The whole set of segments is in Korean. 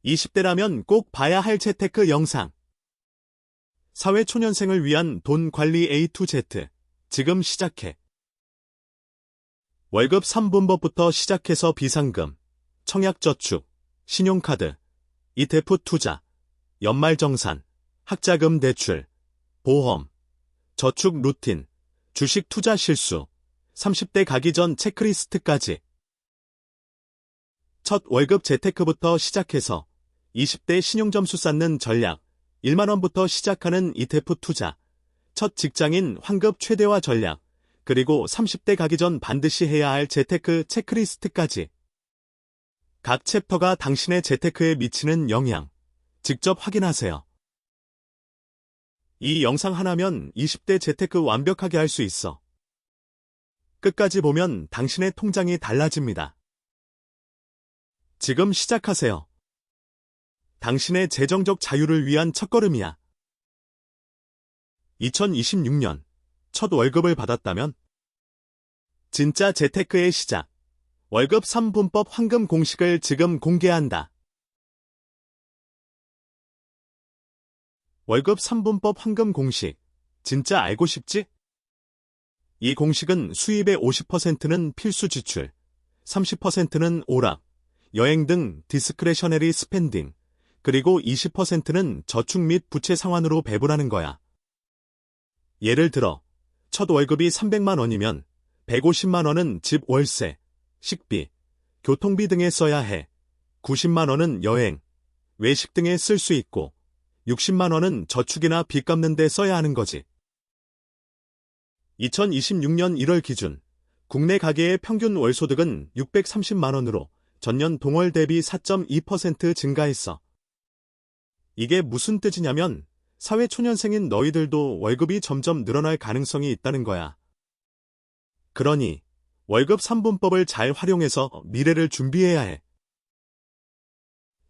20대라면 꼭 봐야 할 재테크 영상. 사회초년생을 위한 돈 관리 A to Z. 지금 시작해. 월급 3분법부터 시작해서 비상금, 청약저축, 신용카드, ETF 투자, 연말정산, 학자금 대출, 보험, 저축 루틴, 주식 투자 실수, 30대 가기 전 체크리스트까지. 첫 월급 재테크부터 시작해서 20대 신용점수 쌓는 전략, 1만원부터 시작하는 ETF 투자, 첫 직장인 환급 최대화 전략, 그리고 30대 가기 전 반드시 해야 할 재테크 체크리스트까지. 각 챕터가 당신의 재테크에 미치는 영향, 직접 확인하세요. 이 영상 하나면 20대 재테크 완벽하게 할 수 있어. 끝까지 보면 당신의 통장이 달라집니다. 지금 시작하세요. 당신의 재정적 자유를 위한 첫걸음이야. 2026년 첫 월급을 받았다면? 진짜 재테크의 시작. 월급 3분법 황금 공식을 지금 공개한다. 월급 3분법 황금 공식. 진짜 알고 싶지? 이 공식은 수입의 50%는 필수 지출, 30%는 오락, 여행 등 디스크레셔너리 스펜딩, 그리고 20%는 저축 및 부채 상환으로 배분하는 거야. 예를 들어, 첫 월급이 300만 원이면 150만 원은 집 월세, 식비, 교통비 등에 써야 해. 90만 원은 여행, 외식 등에 쓸 수 있고, 60만 원은 저축이나 빚 갚는 데 써야 하는 거지. 2026년 1월 기준, 국내 가계의 평균 월소득은 630만 원으로 전년 동월 대비 4.2% 증가했어. 이게 무슨 뜻이냐면 사회초년생인 너희들도 월급이 점점 늘어날 가능성이 있다는 거야. 그러니 월급 3분법을 잘 활용해서 미래를 준비해야 해.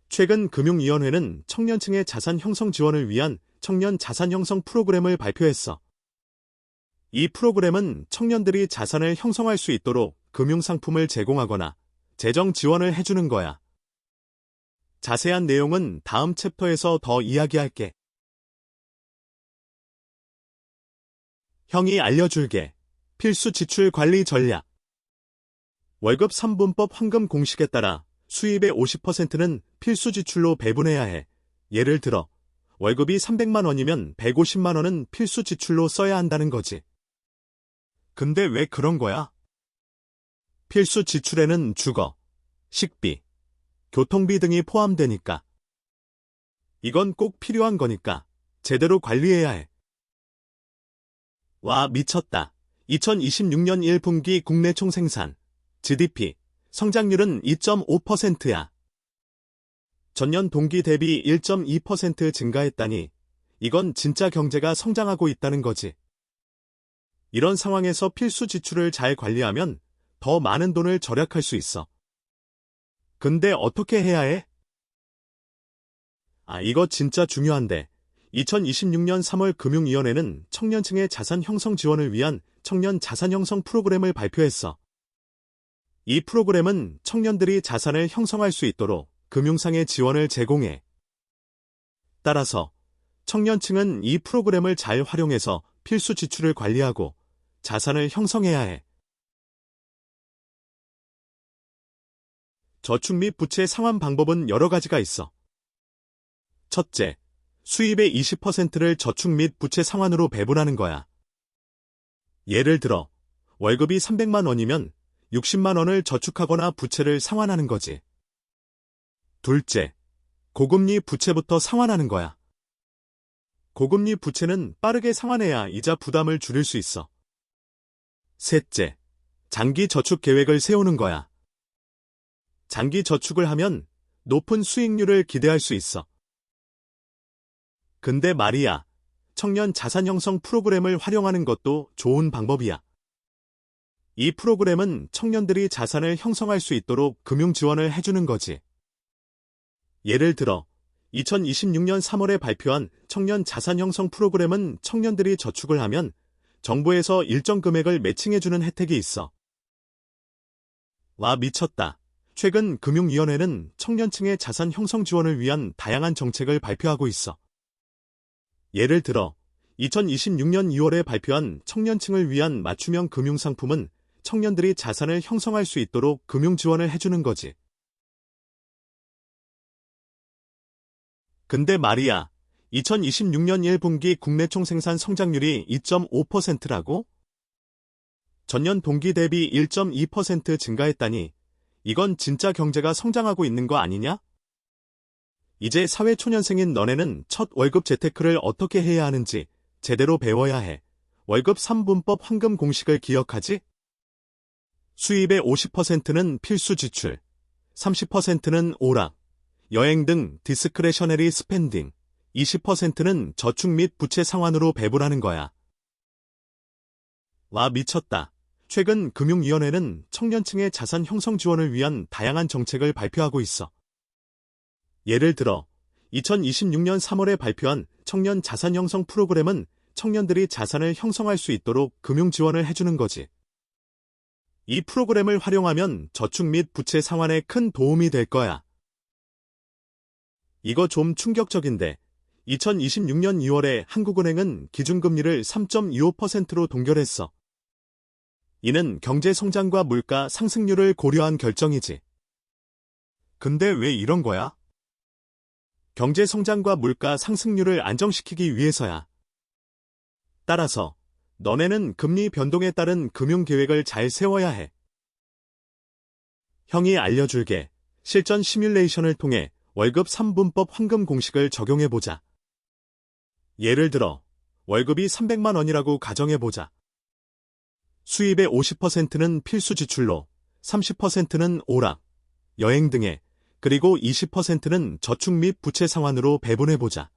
최근 금융위원회는 청년층의 자산 형성 지원을 위한 청년 자산 형성 프로그램을 발표했어. 이 프로그램은 청년들이 자산을 형성할 수 있도록 금융상품을 제공하거나 재정 지원을 해주는 거야. 자세한 내용은 다음 챕터에서 더 이야기할게. 형이 알려줄게. 필수 지출 관리 전략. 월급 3분법 황금 공식에 따라 수입의 50%는 필수 지출로 배분해야 해. 예를 들어, 월급이 300만 원이면 150만 원은 필수 지출로 써야 한다는 거지. 근데 왜 그런 거야? 필수 지출에는 주거, 식비, 교통비 등이 포함되니까. 이건 꼭 필요한 거니까 제대로 관리해야 해. 와, 미쳤다. 2026년 1분기 국내 총생산, GDP, 성장률은 2.5%야. 전년 동기 대비 1.2% 증가했다니, 이건 진짜 경제가 성장하고 있다는 거지. 이런 상황에서 필수 지출을 잘 관리하면 더 많은 돈을 절약할 수 있어. 근데 어떻게 해야 해? 이거 진짜 중요한데. 2026년 3월 금융위원회는 청년층의 자산 형성 지원을 위한 청년 자산 형성 프로그램을 발표했어. 이 프로그램은 청년들이 자산을 형성할 수 있도록 금융상의 지원을 제공해. 따라서 청년층은 이 프로그램을 잘 활용해서 필수 지출을 관리하고 자산을 형성해야 해. 저축 및 부채 상환 방법은 여러 가지가 있어. 첫째, 수입의 20%를 저축 및 부채 상환으로 배분하는 거야. 예를 들어, 월급이 300만 원이면 60만 원을 저축하거나 부채를 상환하는 거지. 둘째, 고금리 부채부터 상환하는 거야. 고금리 부채는 빠르게 상환해야 이자 부담을 줄일 수 있어. 셋째, 장기 저축 계획을 세우는 거야. 장기 저축을 하면 높은 수익률을 기대할 수 있어. 근데 말이야, 청년 자산 형성 프로그램을 활용하는 것도 좋은 방법이야. 이 프로그램은 청년들이 자산을 형성할 수 있도록 금융 지원을 해주는 거지. 예를 들어, 2026년 3월에 발표한 청년 자산 형성 프로그램은 청년들이 저축을 하면 정부에서 일정 금액을 매칭해주는 혜택이 있어. 와, 미쳤다. 최근 금융위원회는 청년층의 자산 형성 지원을 위한 다양한 정책을 발표하고 있어. 예를 들어 2026년 2월에 발표한 청년층을 위한 맞춤형 금융상품은 청년들이 자산을 형성할 수 있도록 금융 지원을 해주는 거지. 근데 말이야, 2026년 1분기 국내 총생산 성장률이 2.5%라고? 전년 동기 대비 1.2% 증가했다니, 이건 진짜 경제가 성장하고 있는 거 아니냐? 이제 사회초년생인 너네는 첫 월급 재테크를 어떻게 해야 하는지 제대로 배워야 해. 월급 3분법 황금 공식을 기억하지? 수입의 50%는 필수 지출, 30%는 오락, 여행 등 디스크레셔너리 스펜딩, 20%는 저축 및 부채 상환으로 배분하는 거야. 와, 미쳤다. 최근 금융위원회는 청년층의 자산 형성 지원을 위한 다양한 정책을 발표하고 있어. 예를 들어 2026년 3월에 발표한 청년 자산 형성 프로그램은 청년들이 자산을 형성할 수 있도록 금융 지원을 해주는 거지. 이 프로그램을 활용하면 저축 및 부채 상환에 큰 도움이 될 거야. 이거 좀 충격적인데 2026년 2월에 한국은행은 기준금리를 3.25%로 동결했어. 이는 경제 성장과 물가 상승률을 고려한 결정이지. 근데 왜 이런 거야? 경제 성장과 물가 상승률을 안정시키기 위해서야. 따라서 너네는 금리 변동에 따른 금융 계획을 잘 세워야 해. 형이 알려줄게. 실전 시뮬레이션을 통해 월급 3분법 황금 공식을 적용해보자. 예를 들어 월급이 300만 원이라고 가정해보자. 수입의 50%는 필수 지출로, 30%는 오락, 여행 등에, 그리고 20%는 저축 및 부채 상환으로 배분해보자.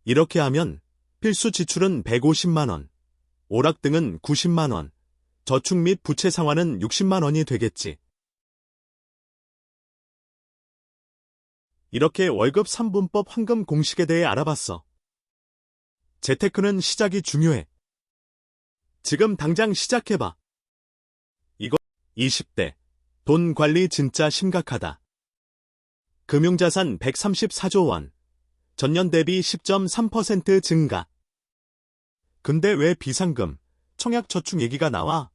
이렇게 하면 필수 지출은 150만 원, 오락 등은 90만 원, 저축 및 부채 상환은 60만 원이 되겠지. 이렇게 월급 3분법 황금 공식에 대해 알아봤어. 재테크는 시작이 중요해. 지금 당장 시작해봐. 이거 20대. 돈 관리 진짜 심각하다. 금융자산 134조 원. 전년 대비 10.3% 증가. 근데 왜 비상금, 청약저축 얘기가 나와?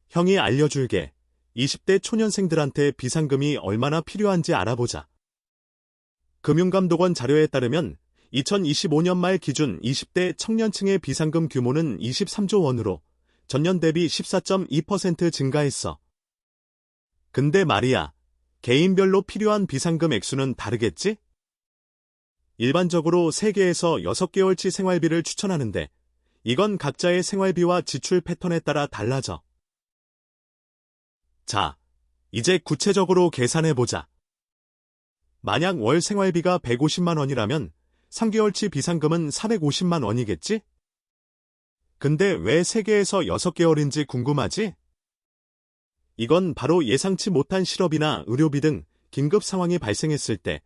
형이 알려줄게. 20대 초년생들한테 비상금이 얼마나 필요한지 알아보자. 금융감독원 자료에 따르면 2025년 말 기준 20대 청년층의 비상금 규모는 23조 원으로 전년 대비 14.2% 증가했어. 근데 말이야, 개인별로 필요한 비상금 액수는 다르겠지? 일반적으로 3개에서 6개월치 생활비를 추천하는데 이건 각자의 생활비와 지출 패턴에 따라 달라져. 자, 이제 구체적으로 계산해보자. 만약 월 생활비가 150만 원이라면 3개월치 비상금은 450만 원이겠지? 근데 왜 3개에서 6개월인지 궁금하지? 이건 바로 예상치 못한 실업이나 의료비 등 긴급 상황이 발생했을 때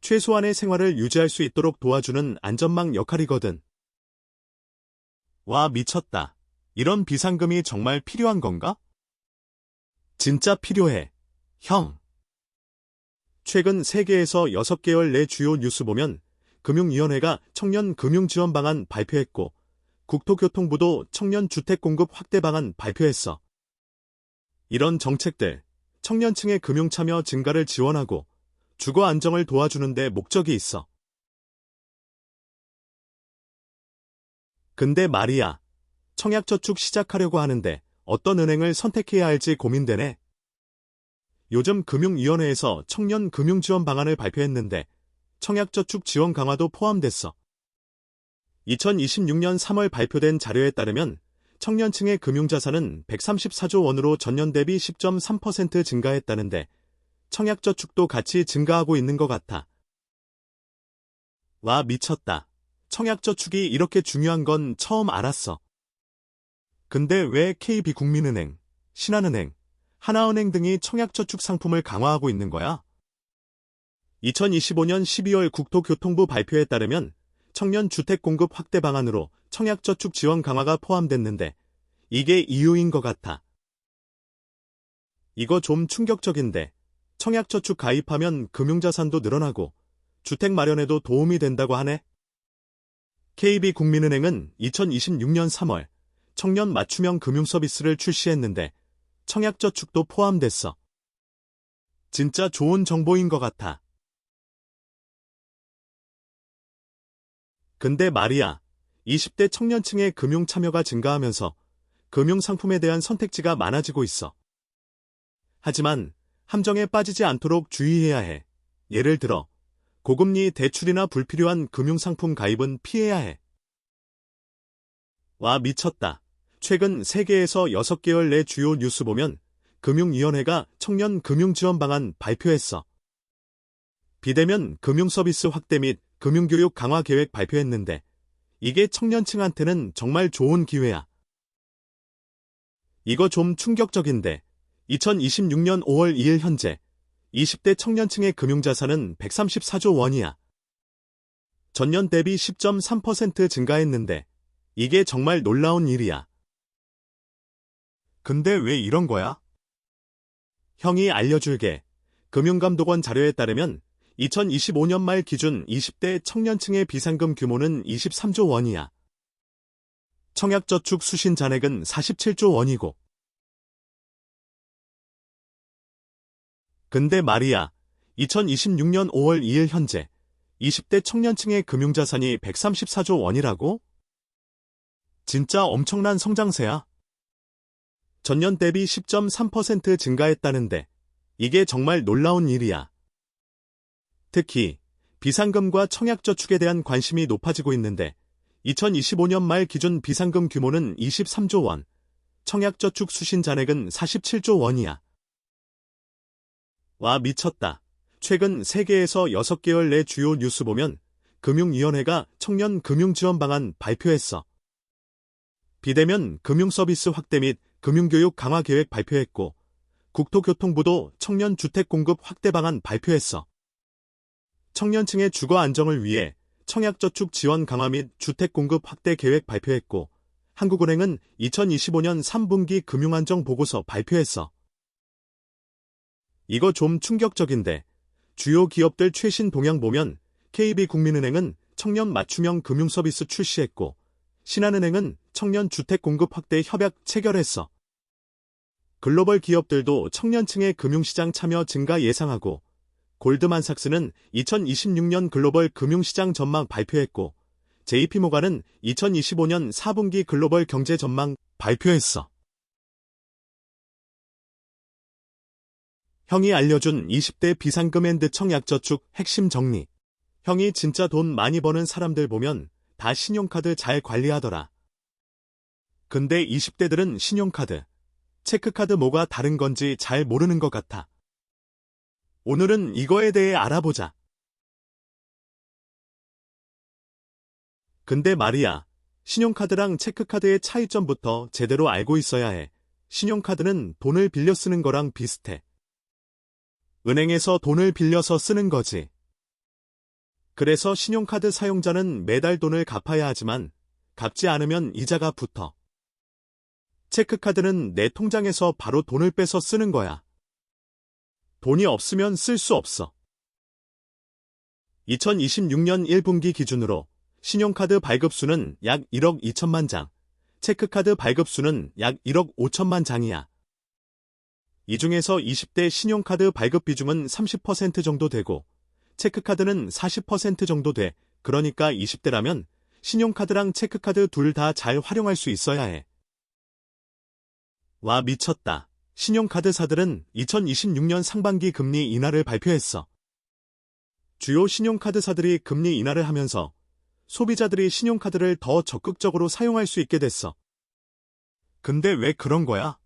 최소한의 생활을 유지할 수 있도록 도와주는 안전망 역할이거든. 와, 미쳤다. 이런 비상금이 정말 필요한 건가? 진짜 필요해. 형. 최근 3개에서 6개월 내 주요 뉴스 보면 금융위원회가 청년 금융지원 방안 발표했고 국토교통부도 청년 주택 공급 확대 방안 발표했어. 이런 정책들, 청년층의 금융 참여 증가를 지원하고 주거 안정을 도와주는 데 목적이 있어. 근데 말이야, 청약저축 시작하려고 하는데 어떤 은행을 선택해야 할지 고민되네. 요즘 금융위원회에서 청년 금융지원 방안을 발표했는데 청약저축 지원 강화도 포함됐어. 2026년 3월 발표된 자료에 따르면 청년층의 금융자산은 134조 원으로 전년 대비 10.3% 증가했다는데 청약저축도 같이 증가하고 있는 것 같아. 와, 미쳤다. 청약저축이 이렇게 중요한 건 처음 알았어. 근데 왜 KB국민은행, 신한은행, 하나은행 등이 청약저축 상품을 강화하고 있는 거야? 2025년 12월 국토교통부 발표에 따르면 청년 주택 공급 확대 방안으로 청약저축 지원 강화가 포함됐는데 이게 이유인 것 같아. 이거 좀 충격적인데 청약저축 가입하면 금융자산도 늘어나고 주택 마련에도 도움이 된다고 하네. KB국민은행은 2026년 3월 청년 맞춤형 금융 서비스를 출시했는데 청약저축도 포함됐어. 진짜 좋은 정보인 것 같아. 근데 말이야, 20대 청년층의 금융 참여가 증가하면서 금융 상품에 대한 선택지가 많아지고 있어. 하지만 함정에 빠지지 않도록 주의해야 해. 예를 들어 고금리 대출이나 불필요한 금융상품 가입은 피해야 해. 와, 미쳤다. 최근 세계에서 6개월 내 주요 뉴스 보면 금융위원회가 청년 금융지원 방안 발표했어. 비대면 금융서비스 확대 및 금융교육 강화 계획 발표했는데 이게 청년층한테는 정말 좋은 기회야. 이거 좀 충격적인데 2026년 5월 2일 현재 20대 청년층의 금융자산은 134조 원이야. 전년 대비 10.3% 증가했는데 이게 정말 놀라운 일이야. 근데 왜 이런 거야? 형이 알려줄게. 금융감독원 자료에 따르면 2025년 말 기준 20대 청년층의 비상금 규모는 23조 원이야. 청약저축 수신 잔액은 47조 원이고. 근데 말이야, 2026년 5월 2일 현재 20대 청년층의 금융자산이 134조 원이라고? 진짜 엄청난 성장세야. 전년 대비 10.3% 증가했다는데 이게 정말 놀라운 일이야. 특히 비상금과 청약저축에 대한 관심이 높아지고 있는데 2025년 말 기준 비상금 규모는 23조 원, 청약저축 수신 잔액은 47조 원이야. 와, 미쳤다. 최근 세계에서 6개월 내 주요 뉴스 보면 금융위원회가 청년 금융지원 방안 발표했어. 비대면 금융서비스 확대 및 금융교육 강화 계획 발표했고 국토교통부도 청년 주택 공급 확대 방안 발표했어. 청년층의 주거 안정을 위해 청약저축 지원 강화 및 주택 공급 확대 계획 발표했고 한국은행은 2025년 3분기 금융안정 보고서 발표했어. 이거 좀 충격적인데 주요 기업들 최신 동향 보면 KB국민은행은 청년 맞춤형 금융 서비스 출시했고 신한은행은 청년 주택 공급 확대 협약 체결했어. 글로벌 기업들도 청년층의 금융시장 참여 증가 예상하고 골드만삭스는 2026년 글로벌 금융시장 전망 발표했고 JP모간은 2025년 4분기 글로벌 경제 전망 발표했어. 형이 알려준 20대 비상금 앤드 청약저축 핵심 정리. 형이 진짜 돈 많이 버는 사람들 보면 다 신용카드 잘 관리하더라. 근데 20대들은 신용카드, 체크카드 뭐가 다른 건지 잘 모르는 것 같아. 오늘은 이거에 대해 알아보자. 근데 말이야, 신용카드랑 체크카드의 차이점부터 제대로 알고 있어야 해. 신용카드는 돈을 빌려 쓰는 거랑 비슷해. 은행에서 돈을 빌려서 쓰는 거지. 그래서 신용카드 사용자는 매달 돈을 갚아야 하지만 갚지 않으면 이자가 붙어. 체크카드는 내 통장에서 바로 돈을 빼서 쓰는 거야. 돈이 없으면 쓸 수 없어. 2026년 1분기 기준으로 신용카드 발급수는 약 1억 2천만 장, 체크카드 발급수는 약 1억 5천만 장이야. 이 중에서 20대 신용카드 발급 비중은 30% 정도 되고 체크카드는 40% 정도 돼. 그러니까 20대라면 신용카드랑 체크카드 둘 다 잘 활용할 수 있어야 해. 와, 미쳤다. 신용카드사들은 2026년 상반기 금리 인하를 발표했어. 주요 신용카드사들이 금리 인하를 하면서 소비자들이 신용카드를 더 적극적으로 사용할 수 있게 됐어. 근데 왜 그런 거야?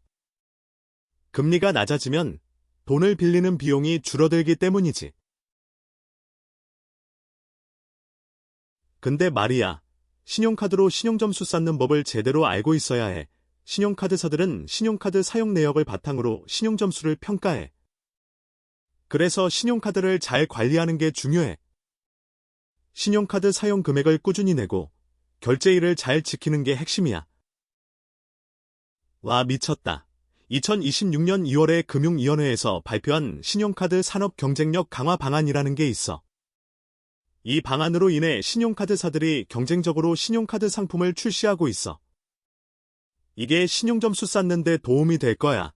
금리가 낮아지면 돈을 빌리는 비용이 줄어들기 때문이지. 근데 말이야, 신용카드로 신용점수 쌓는 법을 제대로 알고 있어야 해. 신용카드사들은 신용카드 사용 내역을 바탕으로 신용점수를 평가해. 그래서 신용카드를 잘 관리하는 게 중요해. 신용카드 사용 금액을 꾸준히 내고 결제일을 잘 지키는 게 핵심이야. 와, 미쳤다. 2026년 2월에 금융위원회에서 발표한 신용카드 산업 경쟁력 강화 방안이라는 게 있어. 이 방안으로 인해 신용카드사들이 경쟁적으로 신용카드 상품을 출시하고 있어. 이게 신용점수 쌓는 데 도움이 될 거야.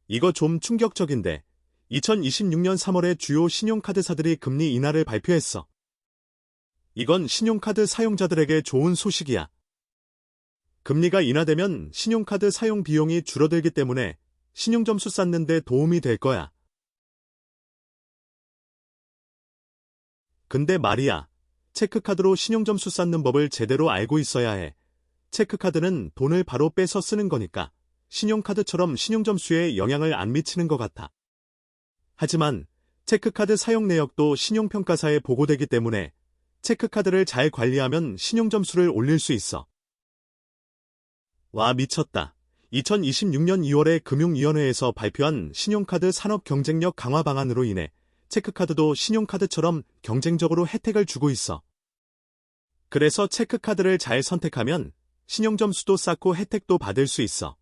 이거 좀 충격적인데 2026년 3월에 주요 신용카드사들이 금리 인하를 발표했어. 이건 신용카드 사용자들에게 좋은 소식이야. 금리가 인하되면 신용카드 사용 비용이 줄어들기 때문에 신용점수 쌓는 데 도움이 될 거야. 근데 말이야, 체크카드로 신용점수 쌓는 법을 제대로 알고 있어야 해. 체크카드는 돈을 바로 빼서 쓰는 거니까 신용카드처럼 신용점수에 영향을 안 미치는 것 같아. 하지만 체크카드 사용 내역도 신용평가사에 보고되기 때문에 체크카드를 잘 관리하면 신용점수를 올릴 수 있어. 와, 미쳤다. 2026년 2월에 금융위원회에서 발표한 신용카드 산업 경쟁력 강화 방안으로 인해 체크카드도 신용카드처럼 경쟁적으로 혜택을 주고 있어. 그래서 체크카드를 잘 선택하면 신용점수도 쌓고 혜택도 받을 수 있어.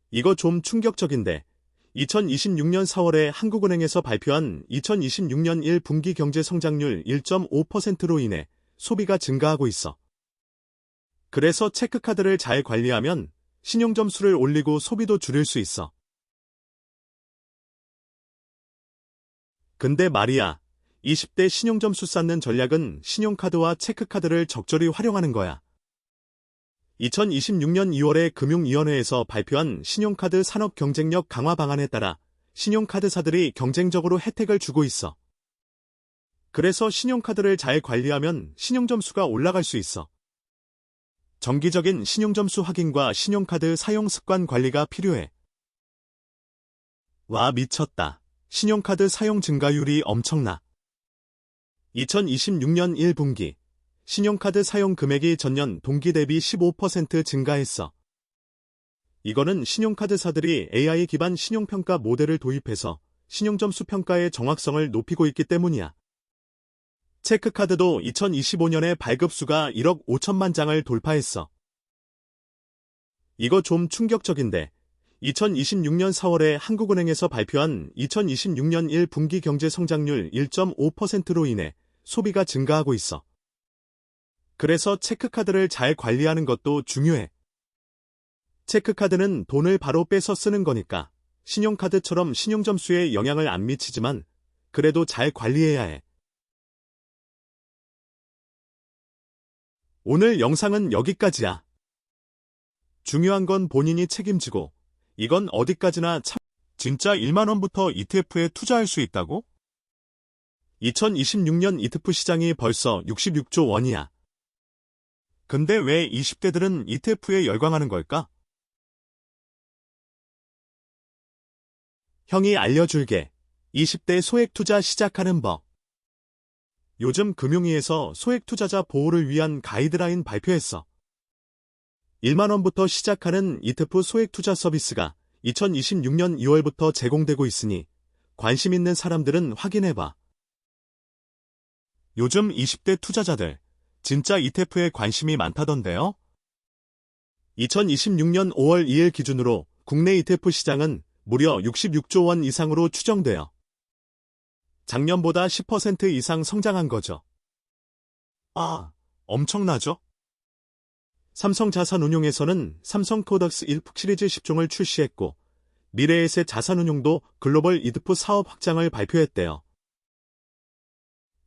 이거 좀 충격적인데 2026년 4월에 한국은행에서 발표한 2026년 1분기 경제 성장률 1.5%로 인해 소비가 증가하고 있어. 그래서 체크카드를 잘 관리하면 신용점수를 올리고 소비도 줄일 수 있어. 근데 말이야, 20대 신용점수 쌓는 전략은 신용카드와 체크카드를 적절히 활용하는 거야. 2026년 2월에 금융위원회에서 발표한 신용카드 산업 경쟁력 강화 방안에 따라 신용카드사들이 경쟁적으로 혜택을 주고 있어. 그래서 신용카드를 잘 관리하면 신용점수가 올라갈 수 있어. 정기적인 신용점수 확인과 신용카드 사용 습관 관리가 필요해. 와, 미쳤다. 신용카드 사용 증가율이 엄청나. 2026년 1분기 신용카드 사용 금액이 전년 동기 대비 15% 증가했어. 이거는 신용카드사들이 AI 기반 신용평가 모델을 도입해서 신용점수 평가의 정확성을 높이고 있기 때문이야. 체크카드도 2025년에 발급수가 1억 5천만 장을 돌파했어. 이거 좀 충격적인데 2026년 4월에 한국은행에서 발표한 2026년 1분기 경제 성장률 1.5%로 인해 소비가 증가하고 있어. 그래서 체크카드를 잘 관리하는 것도 중요해. 체크카드는 돈을 바로 빼서 쓰는 거니까 신용카드처럼 신용점수에 영향을 안 미치지만 그래도 잘 관리해야 해. 오늘 영상은 여기까지야. 중요한 건 본인이 책임지고 이건 어디까지나 참... 진짜 1만 원부터 ETF에 투자할 수 있다고? 2026년 ETF 시장이 벌써 66조 원이야. 근데 왜 20대들은 ETF에 열광하는 걸까? 형이 알려줄게. 20대 소액 투자 시작하는 법. 요즘 금융위에서 소액 투자자 보호를 위한 가이드라인 발표했어. 1만 원부터 시작하는 ETF 소액 투자 서비스가 2026년 2월부터 제공되고 있으니 관심 있는 사람들은 확인해봐. 요즘 20대 투자자들 진짜 ETF에 관심이 많다던데요? 2026년 5월 2일 기준으로 국내 ETF 시장은 무려 66조 원 이상으로 추정되어 작년보다 10% 이상 성장한 거죠. 아, 엄청나죠? 삼성자산운용에서는 삼성코덱스 1푹 시리즈 10종을 출시했고 미래에셋 자산운용도 글로벌 ETF 사업 확장을 발표했대요.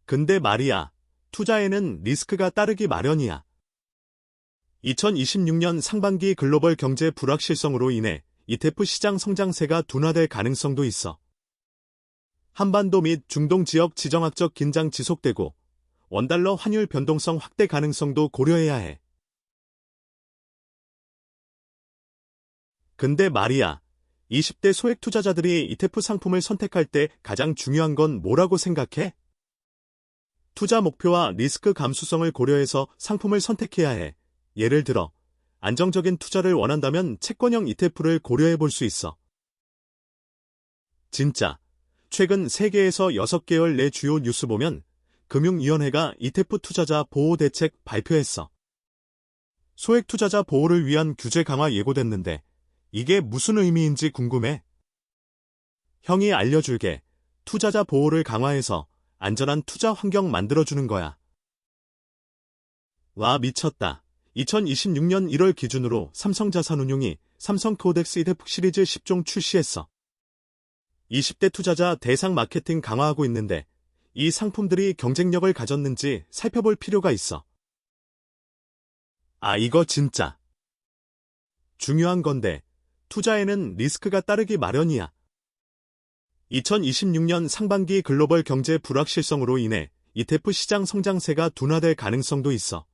근데 말이야, 투자에는 리스크가 따르기 마련이야. 2026년 상반기 글로벌 경제 불확실성으로 인해 ETF 시장 성장세가 둔화될 가능성도 있어. 한반도 및 중동 지역 지정학적 긴장 지속되고 원달러 환율 변동성 확대 가능성도 고려해야 해. 근데 말이야, 20대 소액 투자자들이 ETF 상품을 선택할 때 가장 중요한 건 뭐라고 생각해? 투자 목표와 리스크 감수성을 고려해서 상품을 선택해야 해. 예를 들어, 안정적인 투자를 원한다면 채권형 ETF를 고려해 볼 수 있어. 진짜, 최근 세계에서 6개월 내 주요 뉴스 보면 금융위원회가 ETF 투자자 보호 대책 발표했어. 소액 투자자 보호를 위한 규제 강화 예고됐는데 이게 무슨 의미인지 궁금해. 형이 알려줄게. 투자자 보호를 강화해서 안전한 투자 환경 만들어주는 거야. 와, 미쳤다. 2026년 1월 기준으로 삼성자산운용이 삼성코덱스 ETF 시리즈 10종 출시했어. 20대 투자자 대상 마케팅 강화하고 있는데 이 상품들이 경쟁력을 가졌는지 살펴볼 필요가 있어. 아, 이거 진짜 중요한 건데 투자에는 리스크가 따르기 마련이야. 2026년 상반기 글로벌 경제 불확실성으로 인해 ETF 시장 성장세가 둔화될 가능성도 있어.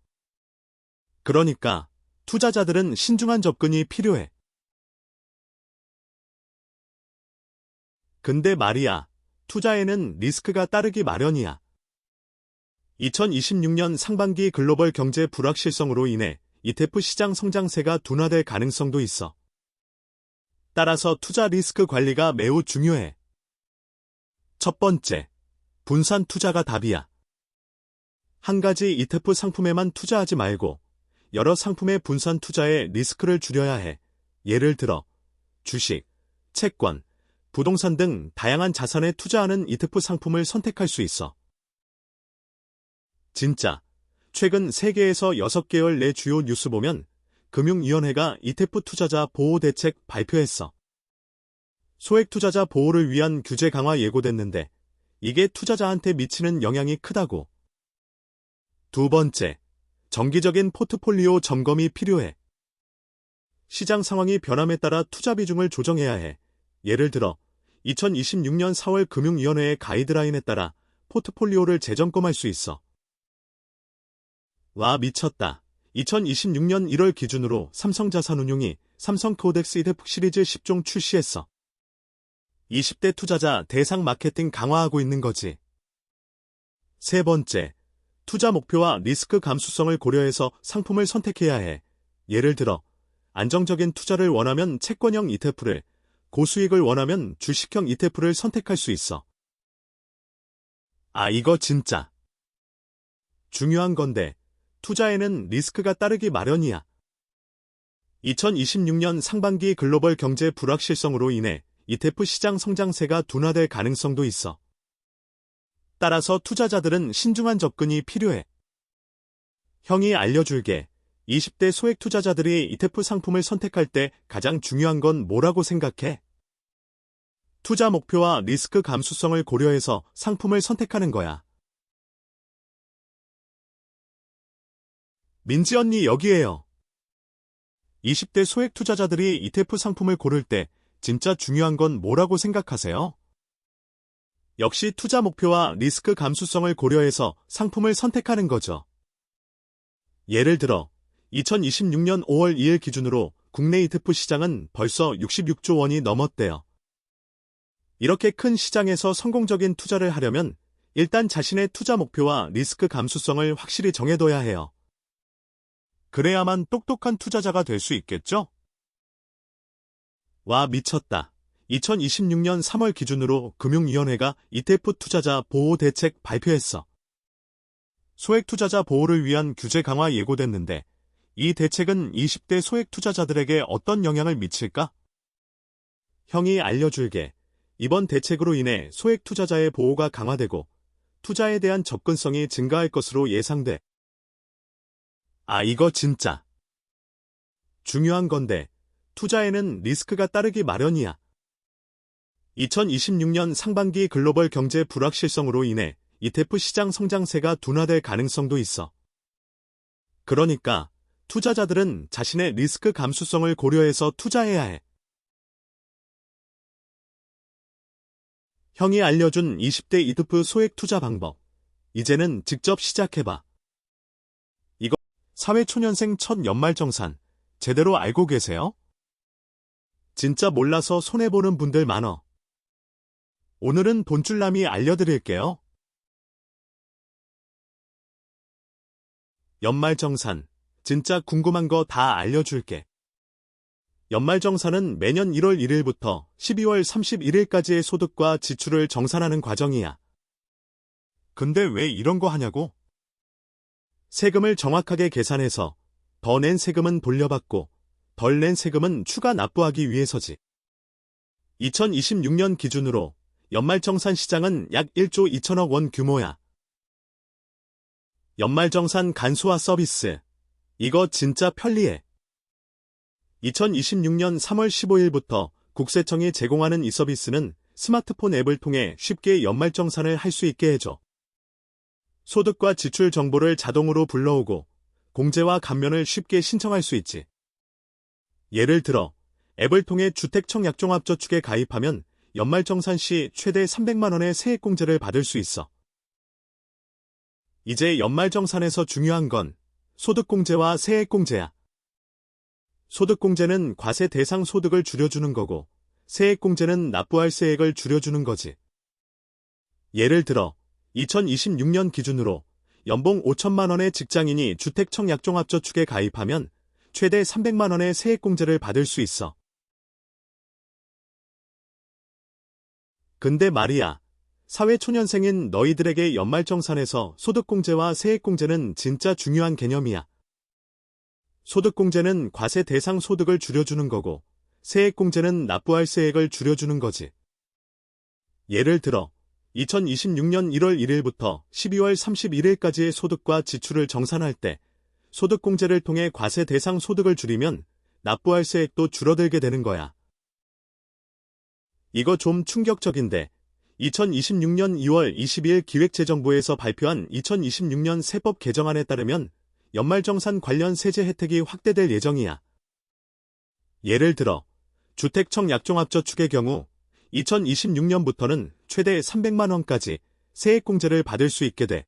그러니까 투자자들은 신중한 접근이 필요해. 근데 말이야, 투자에는 리스크가 따르기 마련이야. 2026년 상반기 글로벌 경제 불확실성으로 인해 ETF 시장 성장세가 둔화될 가능성도 있어. 따라서 투자 리스크 관리가 매우 중요해. 첫 번째, 분산 투자가 답이야. 한 가지 ETF 상품에만 투자하지 말고 여러 상품의 분산 투자에 리스크를 줄여야 해. 예를 들어 주식, 채권, 부동산 등 다양한 자산에 투자하는 ETF 상품을 선택할 수 있어. 진짜 최근 세계에서 6개월 내 주요 뉴스 보면 금융위원회가 ETF 투자자 보호 대책 발표했어. 소액 투자자 보호를 위한 규제 강화 예고됐는데 이게 투자자한테 미치는 영향이 크다고. 두 번째, 정기적인 포트폴리오 점검이 필요해. 시장 상황이 변함에 따라 투자 비중을 조정해야 해. 예를 들어 2026년 4월 금융위원회의 가이드라인에 따라 포트폴리오를 재점검할 수 있어. 와, 미쳤다. 2026년 1월 기준으로 삼성자산운용이 삼성코덱스 ETF 시리즈 10종 출시했어. 20대 투자자 대상 마케팅 강화하고 있는 거지. 세 번째, 투자 목표와 리스크 감수성을 고려해서 상품을 선택해야 해. 예를 들어 안정적인 투자를 원하면 채권형 ETF를, 고수익을 원하면 주식형 ETF를 선택할 수 있어. 아, 이거 진짜 중요한 건데 투자에는 리스크가 따르기 마련이야. 2026년 상반기 글로벌 경제 불확실성으로 인해 ETF 시장 성장세가 둔화될 가능성도 있어. 따라서 투자자들은 신중한 접근이 필요해. 형이 알려줄게. 20대 소액 투자자들이 ETF 상품을 선택할 때 가장 중요한 건 뭐라고 생각해? 투자 목표와 리스크 감수성을 고려해서 상품을 선택하는 거야. 민지 언니 여기에요. 20대 소액 투자자들이 ETF 상품을 고를 때 진짜 중요한 건 뭐라고 생각하세요? 역시 투자 목표와 리스크 감수성을 고려해서 상품을 선택하는 거죠. 예를 들어 2026년 5월 2일 기준으로 국내 ETF 시장은 벌써 66조 원이 넘었대요. 이렇게 큰 시장에서 성공적인 투자를 하려면 일단 자신의 투자 목표와 리스크 감수성을 확실히 정해둬야 해요. 그래야만 똑똑한 투자자가 될 수 있겠죠? 와, 미쳤다. 2026년 3월 기준으로 금융위원회가 ETF 투자자 보호 대책 발표했어. 소액 투자자 보호를 위한 규제 강화 예고됐는데 이 대책은 20대 소액 투자자들에게 어떤 영향을 미칠까? 형이 알려줄게. 이번 대책으로 인해 소액 투자자의 보호가 강화되고 투자에 대한 접근성이 증가할 것으로 예상돼. 아, 이거 진짜 중요한 건데 투자에는 리스크가 따르기 마련이야. 2026년 상반기 글로벌 경제 불확실성으로 인해 ETF 시장 성장세가 둔화될 가능성도 있어. 그러니까 투자자들은 자신의 리스크 감수성을 고려해서 투자해야 해. 형이 알려준 20대 ETF 소액 투자 방법. 이제는 직접 시작해봐. 이거 사회초년생 첫 연말정산 제대로 알고 계세요? 진짜 몰라서 손해보는 분들 많어. 오늘은 돈줄남이 알려드릴게요. 연말정산, 진짜 궁금한 거 다 알려줄게. 연말정산은 매년 1월 1일부터 12월 31일까지의 소득과 지출을 정산하는 과정이야. 근데 왜 이런 거 하냐고? 세금을 정확하게 계산해서 더 낸 세금은 돌려받고 덜 낸 세금은 추가 납부하기 위해서지. 2026년 기준으로 연말정산 시장은 약 1조 2천억 원 규모야. 연말정산 간소화 서비스. 이거 진짜 편리해. 2026년 3월 15일부터 국세청이 제공하는 이 서비스는 스마트폰 앱을 통해 쉽게 연말정산을 할 수 있게 해줘. 소득과 지출 정보를 자동으로 불러오고 공제와 감면을 쉽게 신청할 수 있지. 예를 들어 앱을 통해 주택청약종합저축에 가입하면 연말정산 시 최대 300만 원의 세액공제를 받을 수 있어. 이제 연말정산에서 중요한 건 소득공제와 세액공제야. 소득공제는 과세 대상 소득을 줄여주는 거고 세액공제는 납부할 세액을 줄여주는 거지. 예를 들어 2026년 기준으로 연봉 5천만 원의 직장인이 주택청약종합저축에 가입하면 최대 300만 원의 세액공제를 받을 수 있어. 근데 말이야, 사회초년생인 너희들에게 연말정산에서 소득공제와 세액공제는 진짜 중요한 개념이야. 소득공제는 과세 대상 소득을 줄여주는 거고 세액공제는 납부할 세액을 줄여주는 거지. 예를 들어 2026년 1월 1일부터 12월 31일까지의 소득과 지출을 정산할 때 소득공제를 통해 과세 대상 소득을 줄이면 납부할 세액도 줄어들게 되는 거야. 이거 좀 충격적인데 2026년 2월 22일 기획재정부에서 발표한 2026년 세법 개정안에 따르면 연말정산 관련 세제 혜택이 확대될 예정이야. 예를 들어 주택청약종합저축의 경우 2026년부터는 최대 300만 원까지 세액공제를 받을 수 있게 돼.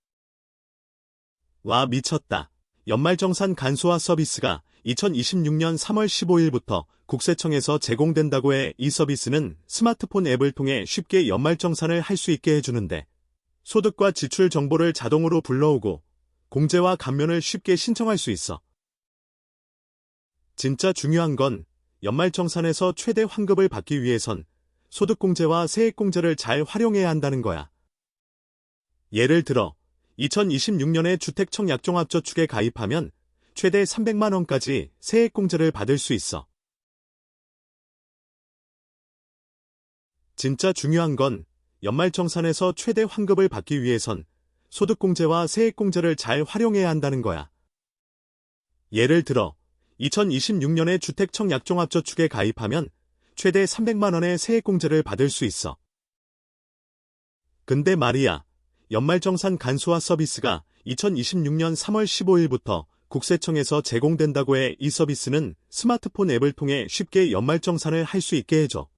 와, 미쳤다. 연말정산 간소화 서비스가 2026년 3월 15일부터 국세청에서 제공된다고 해. 이 서비스는 스마트폰 앱을 통해 쉽게 연말정산을 할 수 있게 해주는데 소득과 지출 정보를 자동으로 불러오고 공제와 감면을 쉽게 신청할 수 있어. 진짜 중요한 건 연말정산에서 최대 환급을 받기 위해선 소득공제와 세액공제를 잘 활용해야 한다는 거야. 예를 들어 2026년에 주택청약종합저축에 가입하면 최대 300만 원까지 세액공제를 받을 수 있어. 진짜 중요한 건 연말정산에서 최대 환급을 받기 위해선 소득공제와 세액공제를 잘 활용해야 한다는 거야. 예를 들어 2026년에 주택청약종합저축에 가입하면 최대 300만 원의 세액공제를 받을 수 있어. 근데 말이야, 연말정산 간소화 서비스가 2026년 3월 15일부터 국세청에서 제공된다고 해. 이 서비스는 스마트폰 앱을 통해 쉽게 연말정산을 할 수 있게 해줘.